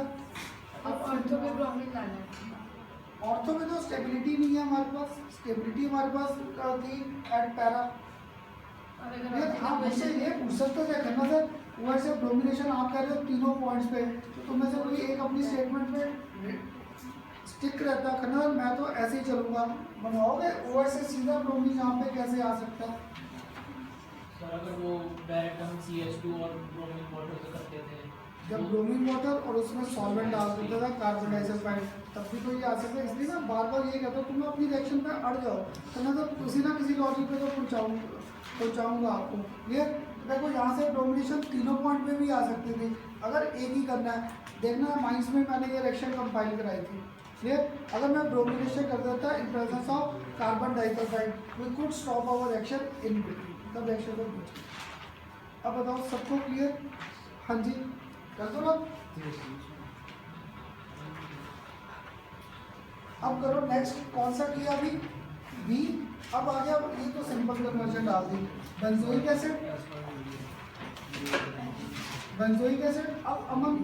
D: अब ऑर्थो में ब्रोमीन लाना है।
A: ऑर्थो में तो स्टेबिलिटी नहीं है हमारे पास, स्टेबिलिटी हमारे पास थी एट पैरा।
D: और अगर
A: आप मुझसे ये पूछ सकते हो क्या करना सर, वैसे डोमिनेशन आप कह रहे हो तीनों पॉइंट्स पे, तो तुम्हें से कोई एक अपनी स्टेटमेंट में स्टिक रहता करना, मैं तो ऐसे ही चलूँगा, बनवाओगे? ओवर से सीधा ब्रोमीन यहाँ पे कैसे आ सकता है?
B: सर अगर वो डायरेक्ट हम CH2 और ब्रोमीन वाटर से करते थे,
A: जब ब्रोमीन वाटर और उसमें सॉल्वेंट डाल देता था कार्बन डाइऑक्साइड, तब भी तो ये आ सकता है। इसलिए ना बार बार ये कहता हूँ तुम अपनी रिएक्शन पे अड़ जाओ, तो मैं तो किसी ना किसी लॉजिक पे तो पहुँचाऊँगा आपको। क्लियर? देखो यहाँ से डोमिनेशन तीनों पॉइंट पे भी आ सकती थी, अगर एक ही करना है देखना है माइंस में मैंने ये रिएक्शन कंपाइल कराई थी। क्लियर? अगर मैं ब्रोमिनेशन कर देता in presence of carbon dioxide we could stop our reaction in between तब रिएक्शन को। अब बताओ सबको क्लियर? हाँ जी कर दो ना। अब करो नेक्स्ट कौन सा किया अभी बी। अब आ गया ये तो सिंपल कन्वर्जन डाल दी बेंजोइक एसिड। बेंजोइक एसिड अब अमन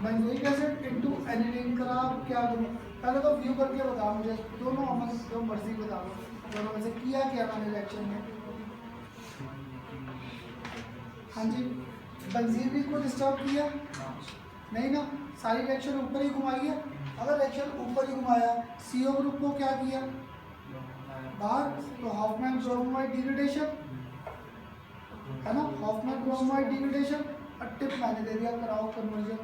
A: बेंजोइक एसिड इनटू एनिलीन का क्या करूं? पहले तो व्यू करके बताओ मुझे दोनों अमन जो मर्जी बता दो दोनों में से किया क्या मैंने रिएक्शन में। हाँ जी बेंजीन को डिस्टर्ब किया नहीं ना, सारी रिएक्शन ऊपर ही घुमाई है। अगर रिएक्शन ऊपर ही घुमाया CO ग्रुप को क्या किया बाहर, तो हॉफमैन ब्रोमाइड डिग्रेडेशन है ना, हॉफमैन ब्रोमाइड डिग्रेडेशन। और टिप मैंने दे दिया कराओ कन्वर्जन।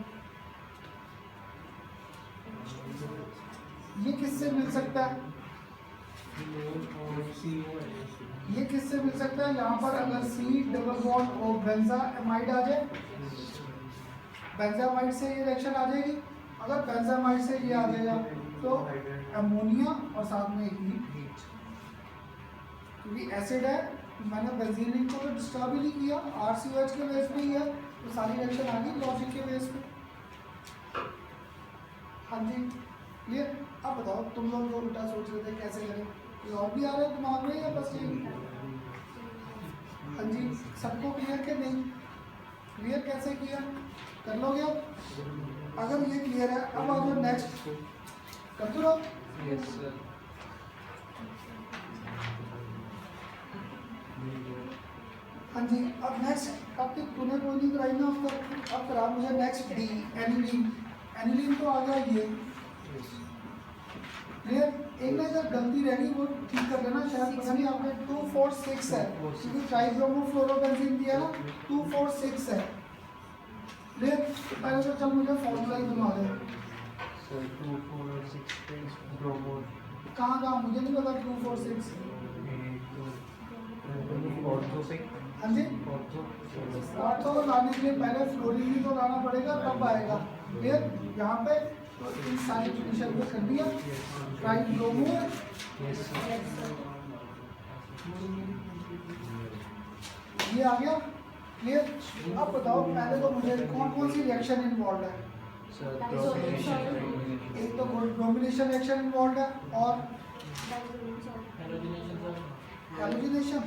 A: ये किससे मिल सकता है? ये किससे मिल सकता है? यहाँ पर अगर C डबल बॉन्ड और बेंजामाइड आ जाए, बेंजामाइड से ये रिएक्शन आ जाएगी। अगर बेंजामाइड से ये आ जाएगा तो अमोनिया और साथ में हीट, क्योंकि एसिड है मैंने बेंजीन को तो डिस्टर्ब ही नहीं किया, RCOH के बेस पे ही है तो सारी रिएक्शन आ गई लॉजिक के बेस पे। हाँ जी क्लियर? अब बताओ तुम लोग जो उल्टा सोच रहे थे कैसे करें, ये और भी आ रहा है दिमाग में या बस यही? हाँ जी सबको क्लियर के नहीं? क्लियर कैसे किया कर लोगे अब? अगर ये क्लियर है अब आ जाओ नेक्स्ट कर दो आप। हाँ जी अब नेक्स्ट अब तक तूने कोई नहीं कराई ना अब करा मुझे नेक्स्ट डी एनिलीन। एनिलीन तो आ गया ये क्लियर। एक ना इधर गलती रह गई वो ठीक कर लेना, शायद पता नहीं आपने 246 है क्योंकि ट्राइब्रोमोफ्लोरोबेंजीन दिया ना 246 है क्लियर। तो पहले तो चल मुझे फॉर्मूला ही बनवा दे। कहाँ मुझे नहीं पता 246। हाँ जी और तो लाने के लिए पहले फ्लोरीन भी तो लाना पड़ेगा तब आएगा क्लियर। यहाँ पे तो इन सारी कंडीशन को कर दिया ट्राइब्रोमो ये आ गया क्लियर। अब बताओ पहले तो मुझे कौन कौन सी रिएक्शन इन्वॉल्व है? एक तो ब्रोमिनेशन रिएक्शन इन्वॉल्व है और हैलोजिनेशन।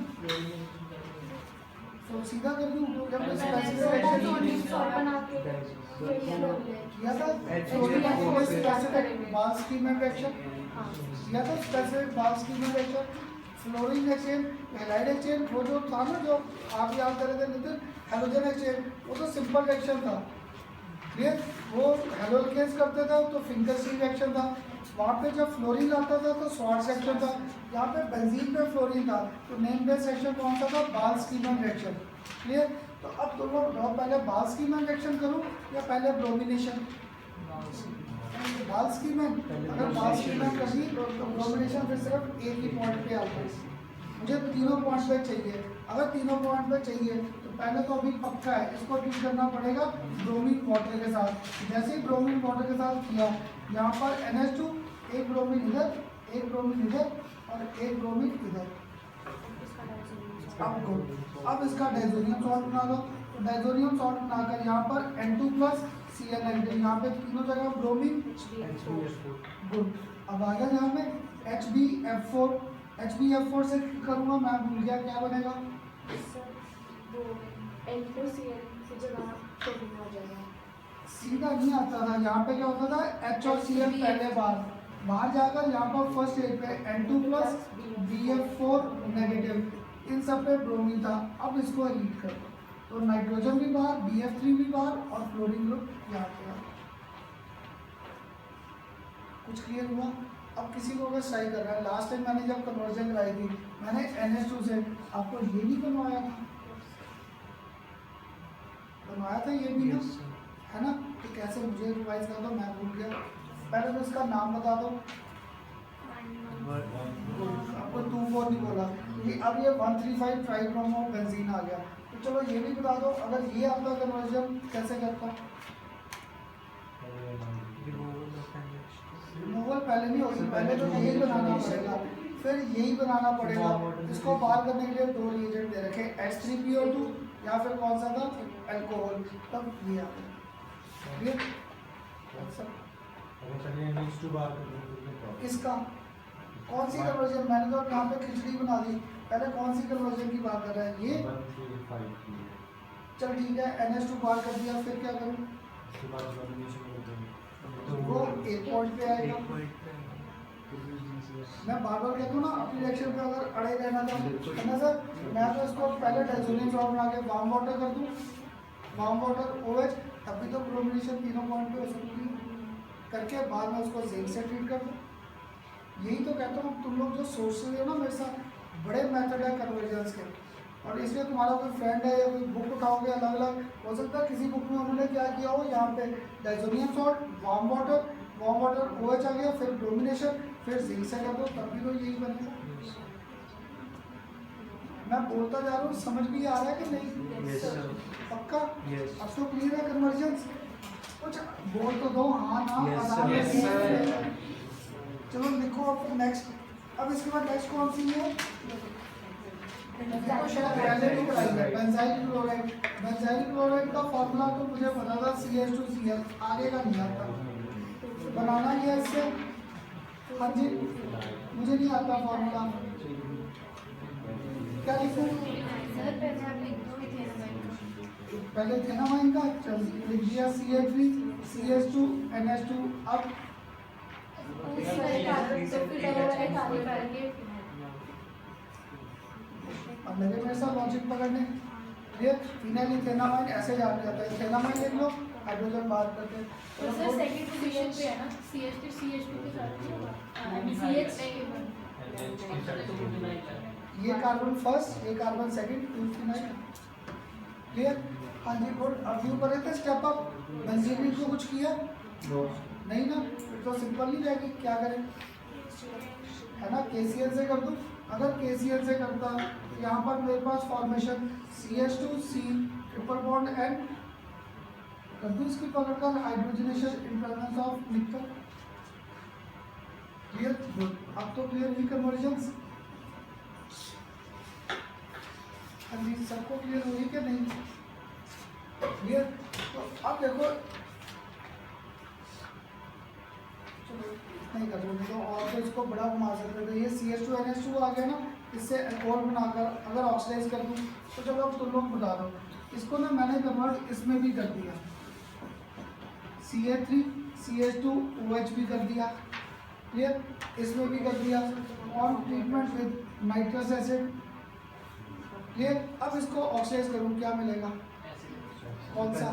A: तो सीधा कर दूं जब मैं स्पेसिफिक किया था स्पेसिफिक बाल स्कीम में रिएक्शन किया था, स्पेसिफिक बाल स्कीम में reaction fluorine exchange halide exchange वो जो था ना जो आप याद कर रहे थे नितिन हैलोजन एक्सचेंज वो तो सिंपल रिएक्शन था क्लियर। वो हेलोकेज करते थे तो फिंगर सी रिएक्शन था, वहाँ पे जब फ्लोरीन आता था तो स्वार्ट्ज रिएक्शन था, यहाँ पे बेंजीन में फ्लोरीन था तो नेम बेस रिएक्शन कौन सा था? बाल स्कीमन रिएक्शन क्लियर। तो अब तुम लोग बताओ पहले बाल स्कीमन रिएक्शन करूँ या पहले ब्रोमिनेशन? बाल स्कीमन। अगर बाल स्कीमन कर दी तो ब्रोमिनेशन फिर सिर्फ एक ही पॉइंट पे आता है। मुझे तीनों पॉइंट पे चाहिए, अगर तीनों पॉइंट पे चाहिए तो पहले तो अभी पक्का है इसको ट्रीट करना पड़ेगा ब्रोमीन वाटर के साथ। जैसे ही ब्रोमीन वाटर के साथ किया यहाँ पर NH2 एक ब्रोमीन इधर एक ब्रोमीन इधर और एक ब्रोमीन इधर। अब इसका डाइजोनियम सॉल्ट बना दो। तो डाइजोनियम सॉल्ट बनाकर यहाँ पर N2+Cl यहाँ पे तीनों जगह ब्रोमीन गुड। अब आ गया यहाँ पे HbF4 से करूँगा मैं भूल गया क्या बनेगा? सीधा नहीं आता था, यहाँ पे क्या होता था H और Cl पहले बाहर जाकर यहाँ पर फर्स्ट स्टेज पे N2+BF4 नेगेटिव इन सब पे ब्रोमीन था। अब इसको रीड कर तो नाइट्रोजन भी बाहर BF3 भी बाहर और फ्लोरीन ग्रुप यहाँ पे। कुछ क्लियर हुआ? अब किसी को अगर सही कर रहा है, लास्ट टाइम मैंने जब कन्वर्जन कराई थी मैंने NH2 से आपको ये नहीं बनवाया था ये भी ना है ना। तो कैसे मुझे रिवाइज कर दो मैं भूल गया। पहले तो इसका नाम बता दो। आपको 2,4 नहीं बोला कि अब ये 135 ट्राइब्रोमो बेंजीन आ गया। तो चलो ये भी बता दो अगर ये आपका कन्वर्जन कैसे करता? पहले नहीं होगी, पहले तो यही बनाना पड़ेगा, फिर यही बनाना पड़ेगा। इसको बाहर करने के लिए दो रिएजेंट दे रखे H3PO2 या फिर कौन सा था अल्कोहल, तब ये आ गया। ये किसका कौन सी कन्वर्जन, मैंने तो यहाँ पे खिचड़ी बना दी, पहले कौन सी कन्वर्जन की बात कर रहा है ये। चल ठीक है, NH2 बाहर कर दिया, फिर क्या करूँ, वो एक पॉइंट पे आएगा। मैं बार बार कहता हूँ ना, अपनी रिएक्शन पे अगर अड़े रहना था है ना सर, मैं तो इसको पहले डाइसोनियम सॉल्ट बना के वार्म वाटर कर दूँ, वार्म वाटर OH, तभी तो ब्रोमिनेशन तीनों पॉइंट पे हो सकती करके बाद में उसको जिंक से ट्रीट कर दूँ। यही तो कहता हूँ, तुम लोग जो सोचते हो ना मेरे साथ, बड़े मेथड है कन्वर्जन्स के, और इसलिए तुम्हारा कोई फ्रेंड है या कोई बुक उठाओगे अलग अलग, हो सकता है किसी बुक में उन्होंने क्या किया हो, यहाँ पे diazonium salt, warm water OH आ गया, फिर ब्रोमिनेशन, फिर जिंक से कर दो, तभी तो यही बनेगा। मैं बोलता जा रहा हूँ, समझ भी आ रहा है कि नहीं? पक्का? अब तो क्लियर है कन्वर्जन्स? कुछ बोल तो दो, हाँ ना। चलो लिखो अब नेक्स्ट। अब इसके बाद नेक्स्ट कौन सी है? तो शायद पहले भी कराई है, बेंजाइल क्लोराइड। बेंजाइल क्लोराइड का फॉर्मूला तो मुझे पता था CH2Cl, आगे का नहीं आता, बनाना ही है इससे। हाँ जी, मुझे नहीं आता फॉर्मूला, क्या लिखूं?
D: सर पहले आप लिख दो इथेनॉल।
A: पहले थेनामाइन का, चल लिख दिया CH3 CH2 NH2। अब
D: उसका एक कार्बन तो फिर डबल है कार्बन करके
A: अब लगे मेरे साथ लॉजिक पकड़ने, ये फिनाइलिथेनामाइन ऐसे जाना जाता है, थेनामाइन लिख लो, हाइड्रोजन बाहर करके।
D: तो सर सेकंड पोजीशन पे है ना CH3 CH2 के साथ नहीं होगा,
A: ये कार्बन फर्स्ट, ये कार्बन सेकंड, 2 फिनाइल। क्लियर? हाँ जी गुड। अब यू करे थे स्टेप अप, बेंजीन को कुछ किया नहीं ना, तो सिंपल नहीं रहेगी, क्या करें, है ना, KCl से कर दूं। अगर KCl से करता तो यहाँ पर मेरे पास formation CH2C triple bond N कर दूं, इसकी पकड़कर hydrogenation in presence of nickel. Clear? Good. अब तो क्लियर हुई कन्वर्जन्स? हाँ जी, सबको क्लियर हुई कि नहीं? क्लियर? तो अब देखो, नहीं कर दूँगी तो, और तो इसको बड़ा बना सकते थे। ये CH2 NH2 आ गया ना, इससे अल्कोहल बनाकर अगर ऑक्सीडाइज कर दूँ तो चलो अब तुम लोग बता दो। इसको ना मैंने कन्वर्ट इसमें भी कर दिया, CH3 CH2 OH भी कर दिया, क्लियर, इसमें भी कर दिया, on treatment with nitrous acid. Clear? अब इसको ऑक्सीडाइज करूँ, क्या मिलेगा, कौन सा?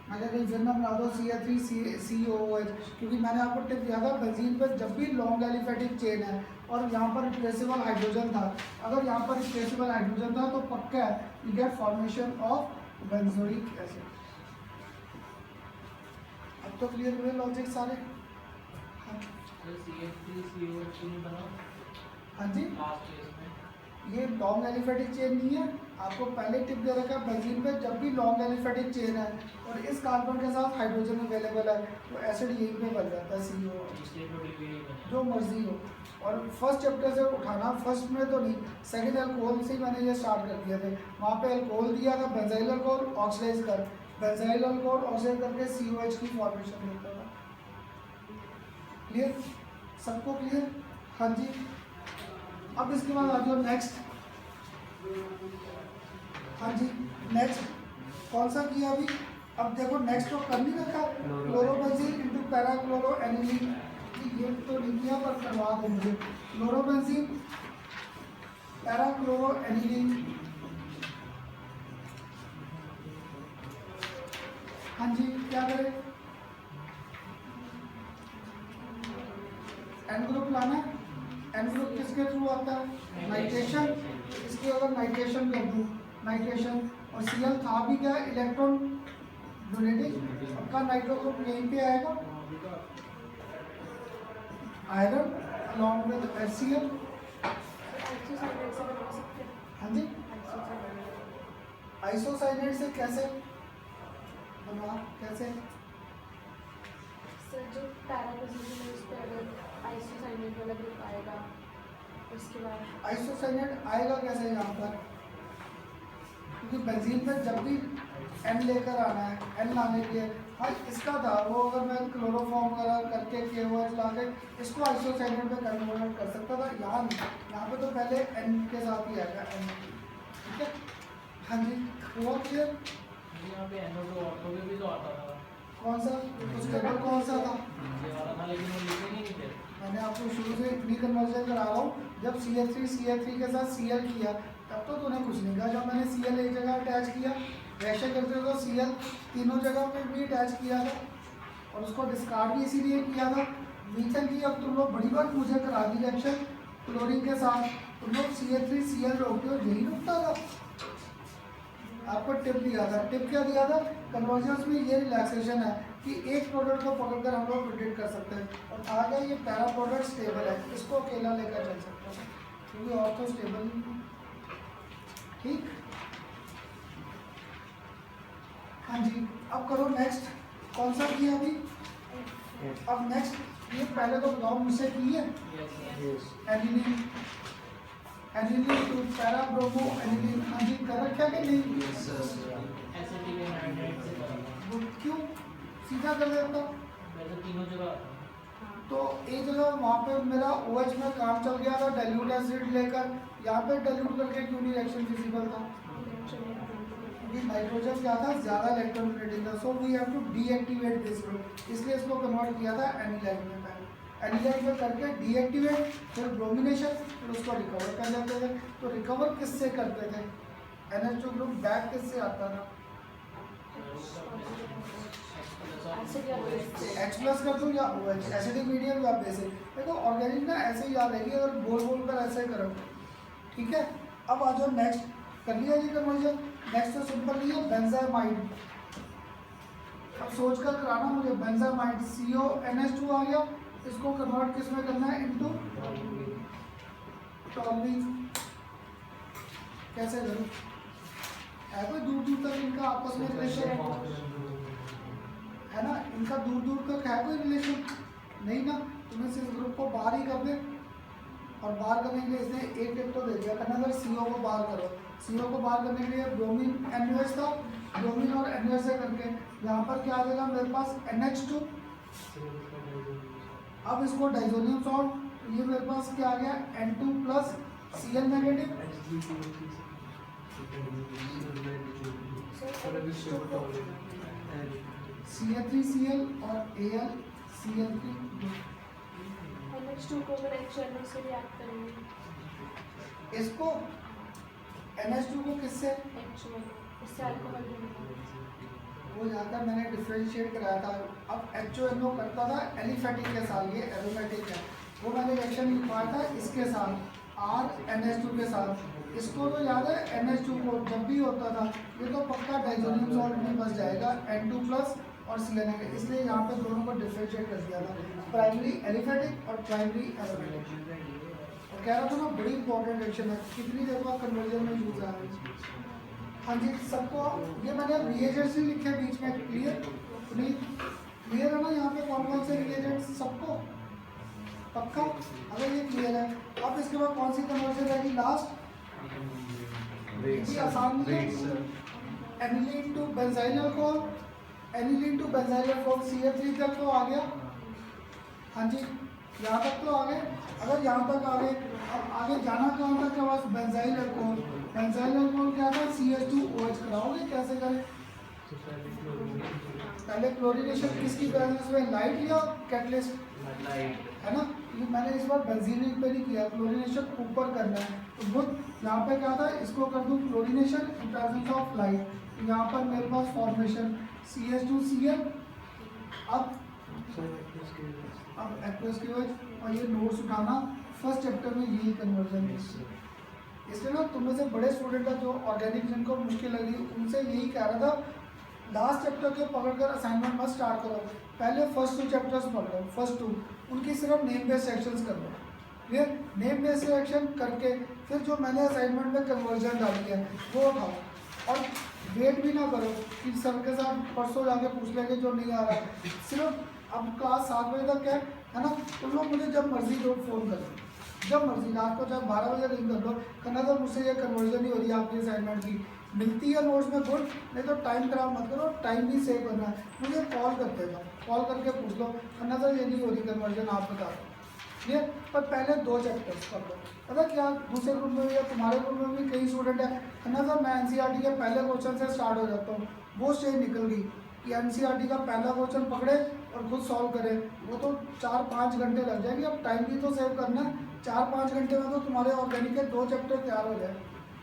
A: मैंने कहीं फिर ना बना दो CH3 COOH, क्योंकि मैंने आपको टिप दिया था बेंजीन पर जब भी लॉन्ग एलिफेटिक चेन है और यहाँ पर रिप्लेसेबल हाइड्रोजन था, अगर यहाँ पर रिप्लेसेबल हाइड्रोजन था तो पक्का है you get formation of benzoic acid. अब तो क्लियर हुए लॉजिक सारे? हाँ जी, ये लॉन्ग एलिफेटिक चेन नहीं है, आपको पहले टिप दे रखा है बेंजीन पे जब भी लॉन्ग एलिफेटिक चेन है और इस कार्बन के साथ हाइड्रोजन अवेलेबल है तो एसिड यहीं पे बन जाता है CO, जो मर्जी हो। और फर्स्ट चैप्टर से उठाना, फर्स्ट में तो नहीं, सेकंड अल्कोहल से ही मैंने ये स्टार्ट कर दिया थे। वहाँ पे अल्कोहल दिया था, बेंजाइल अल्कोहल ऑक्सीडाइज कर, बेंजाइल अल्कोहल ऑक्सीडाइज करके COH की फॉर्मेशन होता था। क्लियर? सबको क्लियर? हाँ जी। अब इसके बाद आ जाओ नेक्स्ट। हाँ जी, नेक्स्ट कौन सा किया अभी? अब देखो नेक्स्ट तो कर नहीं रखा, क्लोरोबेंजीन इनटू पैराक्लोरो एनिलीन, ये तो नहीं किया पर करवा दो मुझे। क्लोरोबेंजीन पैराक्लोरो एनिलीन, हाँ जी, क्या करें, एन ग्रुप लाना है। एन ग्रुप किसके थ्रू आता है? नाइट्रेशन। इसकी अगर नाइट्रेशन कर दूँ, नाइट्रेशन और Cl था भी क्या, इलेक्ट्रॉन डोनेटिंग, आपका नाइट्रो ग्रुप यहीं पे आएगा, आयरन अलॉन्ग विद HCl। हाँ जी, आइसोसाइनेट से कैसे बनवा, कैसे?
D: सर जो पैरा पोजीशन आइसोसाइनेट वाला ग्रुप आएगा उसके बाद
A: आइसोसाइनेट आएगा कैसे यहाँ पर, क्योंकि बेंजीन में जब भी एन लेकर आना है, एन लाने के लिए, हाँ इसका था वो, अगर मैं क्लोरोफॉर्म करके KOH ला के इसको आइसोसाइनेट में कन्वर्ट कर सकता था, यहाँ नहीं, यहाँ पे तो पहले एन के साथ ही आएगा एन, ठीक है। हाँ जी, हुआ क्लियर?
B: यहाँ पे NO2 ऑर्थो भी तो आता था,
A: कौन सा उस टेबल कौन सा था?
B: ये वाला था, लेकिन वो लिखेंगे नहीं फिर।
A: मैंने आपको शुरू से इतनी कन्वर्जन करा रहा हूँ, जब CH3 के साथ Cl किया तब तो तूने कुछ नहीं कहा, जब मैंने Cl एक जगह अटैच किया, रिएक्शन करते तो Cl तीनों जगह पे भी अटैच किया था और उसको डिस्कार्ड भी इसीलिए किया था। मीथेन की अब तुम लोग बड़ी बात मुझे करा दी रिएक्शन क्लोरीन के साथ, तुम लोग CH3Cl रोकते हो, यही रुकता था। आपको टिप दिया था, टिप क्या दिया था? कन्वर्जन्स में ये रिलैक्सेशन है कि एक प्रोडक्ट को पकड़कर हम लोग प्रिडिक्ट कर सकते हैं, और आगे ये पैरा प्रोडक्ट स्टेबल है, इसको अकेला लेकर चल सकते हैं क्योंकि और तो स्टेबल नहीं। ठीक, हाँ जी, अब करो नेक्स्ट। कौन सा किया अभी? अब नेक्स्ट ये पहले तो बताओ मुझसे की है aniline, aniline to para bromo aniline, हाँ जी कर रखा कि नहीं?
B: एसिटिक एनाहाइड्राइड से करा था,
A: वो क्यों सीधा कर देता?
B: वैसे तीनों जगह आता था।
A: तो एक जगह वहाँ पे मेरा OH में काम चल गया था डाइल्यूट एसिड लेकर, यहाँ पे डाइल्यूट करके क्यों नहीं रिएक्शन फिजिबल था? क्योंकि नाइट्रोजन क्या था, ज़्यादा इलेक्ट्रोनेगेटिव था, so we have to deactivate this group, इसलिए इसको कन्वर्ट किया था एनिलाइट में। पहले एनिलाइट में करके डीएक्टिवेट, फिर ब्रोमिनेशन, फिर उसको रिकवर कर लेते थे। तो रिकवर किससे करते थे? NH2 ग्रुप बैक किससे आता था? H+ कर दूँ या OH, एसिडिक मीडियम या बेसिक। देखो ऑर्गेनिक ना ऐसे ही याद रहेगी अगर बोल बोल कर ऐसे करो, ठीक है। अब आ जाओ नेक्स्ट, कर लिया जी कन्वर्जन। नेक्स्ट तो सिंपल नहीं है, बेंजामाइड। अब सोच कर कराना मुझे, बेंजामाइड CONH2 आ गया, इसको कन्वर्ट किस में करना है? Into toluene. कैसे करूँ? है कोई दूर दूर तक इनका आपस में रिलेशन है ना? इनका दूर दूर तक है कोई रिलेशन? नहीं ना, तुम्हें सिर्फ ग्रुप को बाहर ही कर दे, और बाहर करने के लिए इसने एक टिप तो दे दिया, अगर CO को बाहर करो। CO को बाहर करने के लिए ब्रोमीन NOH था, ब्रोमीन और NOH से करके यहाँ पर क्या आ जाएगा मेरे पास? NH2। अब इसको डाइजोनियम सॉल्ट, ये मेरे पास क्या आ गया? N2+ Cl नेगेटिव, CH3Cl और AlCl3।
D: NH2 को अगर HNO से रिएक्ट करेंगे,
A: इसको NH2 को किससे?
D: HNO इससे अल्कोहल बनेगा।
A: वो जाकर मैंने डिफरेंशिएट कराया था। अब HONO करता था एलिफेटिक के साथ, ये एरोमेटिक है, वो मैंने रिएक्शन लिखवाया था इसके साथ, RNH2 के साथ। इसको तो याद है NH2 को जब भी होता था ये तो पक्का डाइजोनियम सॉल्ट में बस जाएगा, N2+ और Cl, इसलिए यहाँ पे दोनों को डिफरेंशिएट कर दिया था, प्राइमरी एलिफेटिक और प्राइमरी एरोमेटिक। और कह रहा था ना बड़ी इंपॉर्टेंट रिएक्शन है, कितनी देर बाद कन्वर्जन में यूज आ रही है। हाँ जी, सबको ये मैंने रिएजेंट्स ही लिखे बीच में, क्लियर? क्लियर है ना यहाँ पे कौन कौन से रिएजेंट्स? सबको पक्का? अगर ये क्लियर है, अब इसके बाद कौन सी कन्वर्जन रहेगी लास्ट? आसान है, aniline to benzyl alcohol, aniline to benzyl alcohol, CH3 तक तो आ गया। हाँ जी, यहाँ तक तो आ गए। अगर यहाँ तक आ गए, अब आगे जाना कहाँ तक है? बस बेंजाइल अल्कोहल। बेंजाइल अल्कोहल क्या था? CH2OH कराओगे, कैसे करें? पहले क्लोरीनेशन किसकी प्रेजेंस में, लाइट या कैटलिस्ट? है ना, ये मैंने इस बार बेंजीन पे नहीं किया, क्लोरीनेशन ऊपर करना है। तो गुड, यहाँ पे क्या था? इसको कर दूँ chlorination in presence of light, यहाँ पर मेरे पास फॉर्मेशन CH2Cl। अब एक्वस की वजह, और ये नोट्स उठाना फर्स्ट चैप्टर में यही कन्वर्जन है। इसलिए ना तुम में से बड़े स्टूडेंट है जो ऑर्गेनिक जिनको मुश्किल लगी, उनसे यही कह रहा था लास्ट चैप्टर के पकड़कर असाइनमेंट मत स्टार्ट करो, पहले फर्स्ट 2 चैप्टर्स पढ़ लो, फर्स्ट 2 उनकी सिर्फ नेम बेस्ड सेक्शंस कर लो। क्लियर? नेम बेस्ड सेक्शन करके फिर जो मैंने असाइनमेंट में कन्वर्जन डाली है वो उठाओ, और वेट भी ना करो कि सर के साथ परसों जाके पूछ लेंगे जो नहीं आ रहा। सिर्फ अब क्लास 7 बजे तक है ना, तुम लोग मुझे जब मर्जी फ़ोन कर लो, जब मर्जी, रात को जब 12 बजे रिंग कर लो, कहना तो मुझसे ये कन्वर्जन नहीं हो रही आपकी असाइनमेंट की, मिलती है नोट्स में गुड, नहीं तो टाइम खराब मत करो, टाइम भी सेव करना है, मुझे कॉल करते जाओ, कॉल करके पूछ लो, कहना तो ये नहीं हो रही कन्वर्जन, आप बता दो, ठीक है। पर पहले 2 चैप्टर्स कर लो, पता क्या दूसरे ग्रुप में भी या तुम्हारे ग्रुप में भी कई स्टूडेंट है, कहना सर मैं एनसीईआरटी के पहले क्वेश्चन से स्टार्ट हो जाता हूँ, वो स्टेज निकल गई कि एनसीईआरटी का पहला क्वेश्चन पकड़े और खुद सॉल्व करें, वो तो 4-5 घंटे लग जाएंगे, अब टाइम भी तो सेव करना है, 4-5 घंटे में तो तुम्हारे ऑर्गेनिक के 2 चैप्टर तैयार हो जाए,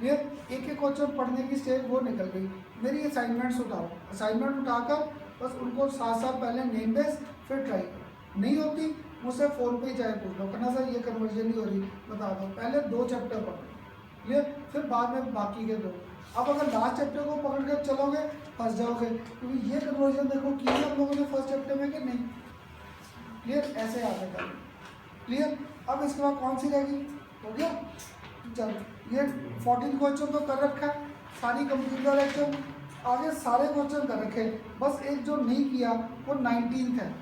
A: ये एक एक क्वेश्चन पढ़ने की स्टेज वो निकल गई। मेरी असाइनमेंट्स उठाओ, असाइनमेंट उठाकर बस उनको साथ साथ पहले नेम बेस फिर ट्राई करो, नहीं होती मुझसे फ़ोन पे ही चाहे पूछ लो, कहना सर ये कन्वर्जन नहीं हो रही बता दो, पहले 2 चैप्टर पढ़ो ये, फिर बाद में बाकी के 2। अब अगर लास्ट चैप्टर को पकड़ के चलोगे फंस जाओगे, क्योंकि ये कन्वर्जन देखो की है हम लोगों ने फर्स्ट चैप्टर में कि नहीं, क्लियर, ऐसे याद कर, क्लियर। अब इसके बाद कौन सी रहेगी, हो गया, चलो ये 14 क्वेश्चन तो कर रखा है, सारी कंप्यूटर एक्शन, आगे सारे क्वेश्चन कर रखे, बस एक जो नहीं किया वो 19th है,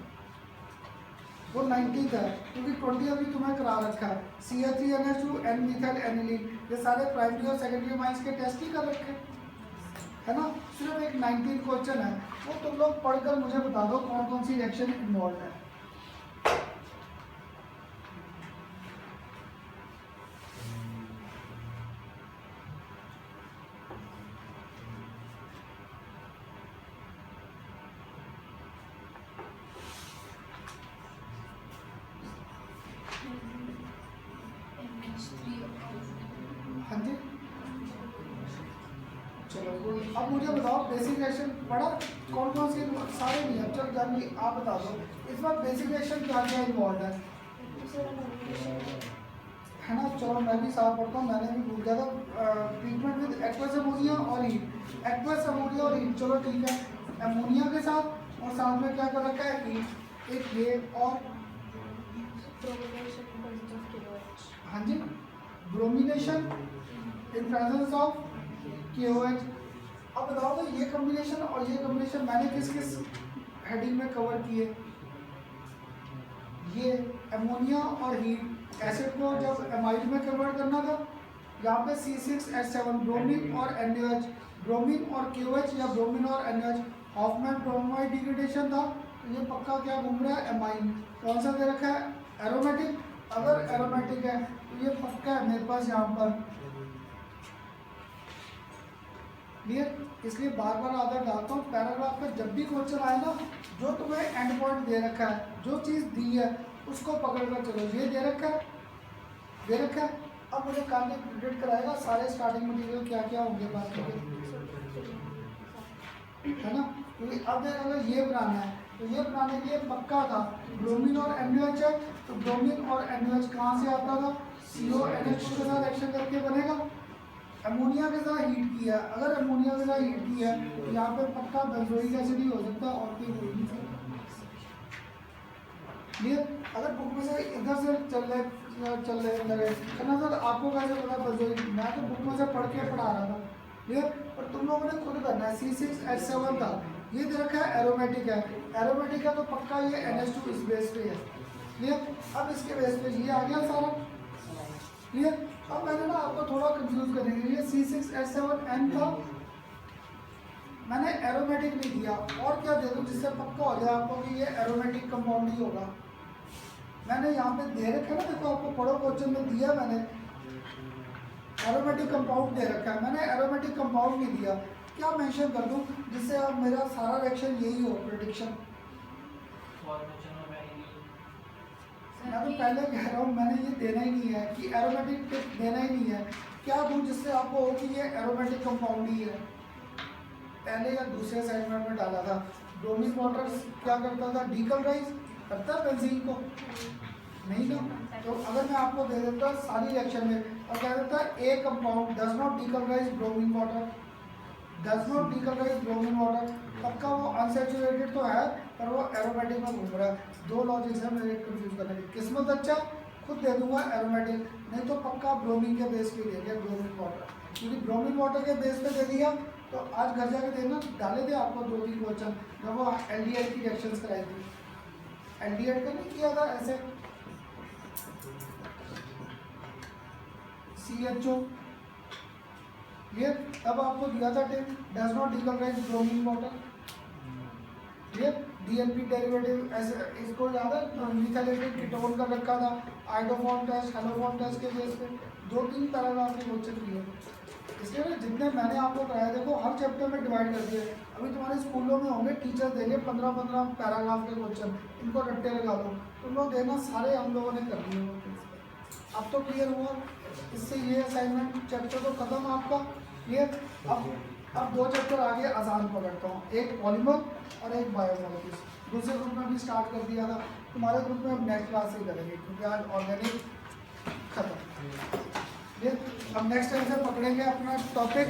A: वो 19th है, क्योंकि 20 अभी तुम्हें करा रखा है, CH3NH2 N मिथाइल एनिलीन, ये सारे प्राइमरी और सेकेंडरी माइंस के टेस्ट ही कर रखे है ना, सिर्फ एक 19th क्वेश्चन है, वो तुम लोग पढ़कर मुझे बता दो कौन कौन सी रिएक्शन इन्वॉल्व है। हाँ जी, चलो अब मुझे बताओ बेसिक रिएक्शन पढ़ा, कौन कौन सी, सारे नहीं है, चल जानिए आप बता दो इस बार बेसिक रिएक्शन क्या क्या इन्वॉल्व है ना। चलो मैं भी साफ पढ़ता हूँ, मैंने भी भूल गया था, ट्रीटमेंट विद एक्वस अमोनिया और हीट, एक्वस अमोनिया और हीट, चलो ठीक है, अमोनिया के साथ और साथ में क्या कर रखा है हीट, एक ये और हाँ जी bromination in presence of KOH। अब बताओ तो ये कॉम्बिनेशन और ये कॉम्बिनेशन मैंने किस किस हेडिंग में कवर किए, ये अमोनिया और हीट एसिड को जब एमाइड में कन्वर्ट करना था, यहाँ पे C6H7 ब्रोमीन और NaOH, ब्रोमीन और KOH या ब्रोमीन और NaOH, हॉफमैन ब्रोमाइड डिग्रेडेशन था, तो ये पक्का क्या घूम रहा है एमाइन, कौन सा दे रखा है एरोमेटिक, अगर एरोमेटिक है तो ये पक्का है मेरे पास यहाँ पर, क्लियर, इसलिए बार बार आदत डालता हूँ पैराग्राफ में जब भी क्वेश्चन आए ना, जो तुम्हें एंड पॉइंट दे रखा है, जो चीज़ दी है उसको पकड़ कर चलो, ये दे रखा है, दे रखा है। अब मुझे काम में प्रिडिक्ट कराएगा सारे स्टार्टिंग मटेरियल क्या क्या होंगे बाकी के, है ना, क्योंकि अब अगर ये बनाना है तो ये बनाने के लिए पक्का था ब्रोमीन और NaOH है, तो ब्रोमीन और NaOH कहाँ से आता था, CONH2 के साथ एक्शन करके बनेगा, अमोनिया के साथ हीट किया, अगर अमोनिया के साथ हीट किया तो यहाँ पे पक्का बेंजोइक एसिड ही हो सकता है और कोई हो नहीं सकता, क्लियर। अगर बुक में से इधर से चल रहे लगे ना सर आपको कैसे पता बेंजोइक, मैं तो बुक में से पढ़ के पढ़ा रहा था, क्लियर, और तुम लोगों ने खुद करना है। C6H7 था, ये दे रखा है एरोमेटिक है, एरोमेटिक है तो पक्का ये NH2 इस बेस पे है, क्लियर। अब इसके बेस पे ये आ गया सारा, क्लियर। अब मैंने ना आपको थोड़ा कंफ्यूज करने के लिए C6H7N था, मैंने एरोमेटिक नहीं दिया, और क्या दे दूँ जिससे पक्का हो जाए आपको कि ये एरोमेटिक कंपाउंड ही होगा। मैंने यहाँ पे दे रखा है ना, देखो आपको पढ़ो क्वेश्चन में दिया मैंने एरोमेटिक कंपाउंड दे रखा है, मैंने एरोमेटिक कंपाउंड नहीं दिया, क्या मेंशन कर दूँ जिससे अब मेरा सारा रिएक्शन यही हो प्रेडिक्शन। मैं तो पहले कह रहा हूँ मैंने ये देना ही नहीं है कि एरोमेटिक देना ही नहीं है, क्या दूँ जिससे आपको हो कि ये एरोमेटिक कंपाउंड ही है। पहले या दूसरे असाइनमेंट में डाला था, ब्रोमीन वाटर क्या करता था, डीकलराइज करता है बेंजीन को, नहीं ना, तो अगर मैं आपको दे देता सारी रिएक्शन में और कह देता ए compound does not decolourise bromine water, does not decolourise bromine water, पक्का वो अनसैचुरेटेड तो है पर वो एरोमेटिक में घूम रहा है। दो लॉजिक्स है मेरे कंफ्यूज करने की, किस्मत अच्छा खुद दे दूंगा एरोमेटिक, नहीं तो पक्का ब्रोमीन के बेस पे दे दिया ब्रोमीन वाटर, क्योंकि ब्रोमीन वाटर के बेस पे दे दिया तो आज घर जाके देखना डाले थे आपको 2-3 क्वेश्चन जब वो एल्डिहाइड की रिएक्शंस कराई थी, एल्डिहाइड का नहीं किया था ऐसे, CHO, ये तब आपको दिया था tape does not decolourise bromine water, ये DNP डेरिवेटिव ऐसे, इसको याद है मिथाइलेटेड कीटोन का रखा था, आइडोफॉर्म टेस्ट, हेलोफॉर्म टेस्ट के बेस पे 2-3 पैराग्राफ के क्वेश्चन किए। इसलिए ना जितने मैंने आपको कराया देखो हर चैप्टर में डिवाइड कर दिया। अभी तुम्हारे स्कूलों में होंगे टीचर देंगे 15-15 पैराग्राफ के क्वेश्चन, इनको रट्टे लगा दो, तुम लोग देना, सारे हम लोगों ने कर लिए। अब तो क्लियर हुआ, इससे ये असाइनमेंट चैप्टर तो खत्म आपका क्लियर। अब 2 चैप्टर आगे आसान पकड़ता हूँ, एक पॉलीमर और एक बायोमोलिक्यूल्स। दूसरे ग्रुप में भी स्टार्ट कर दिया था, तुम्हारे ग्रुप में हम नेक्स्ट क्लास से ही करेंगे क्योंकि आज ऑर्गेनिक खत्म। अब नेक्स्ट टाइम से पकड़ेंगे अपना टॉपिक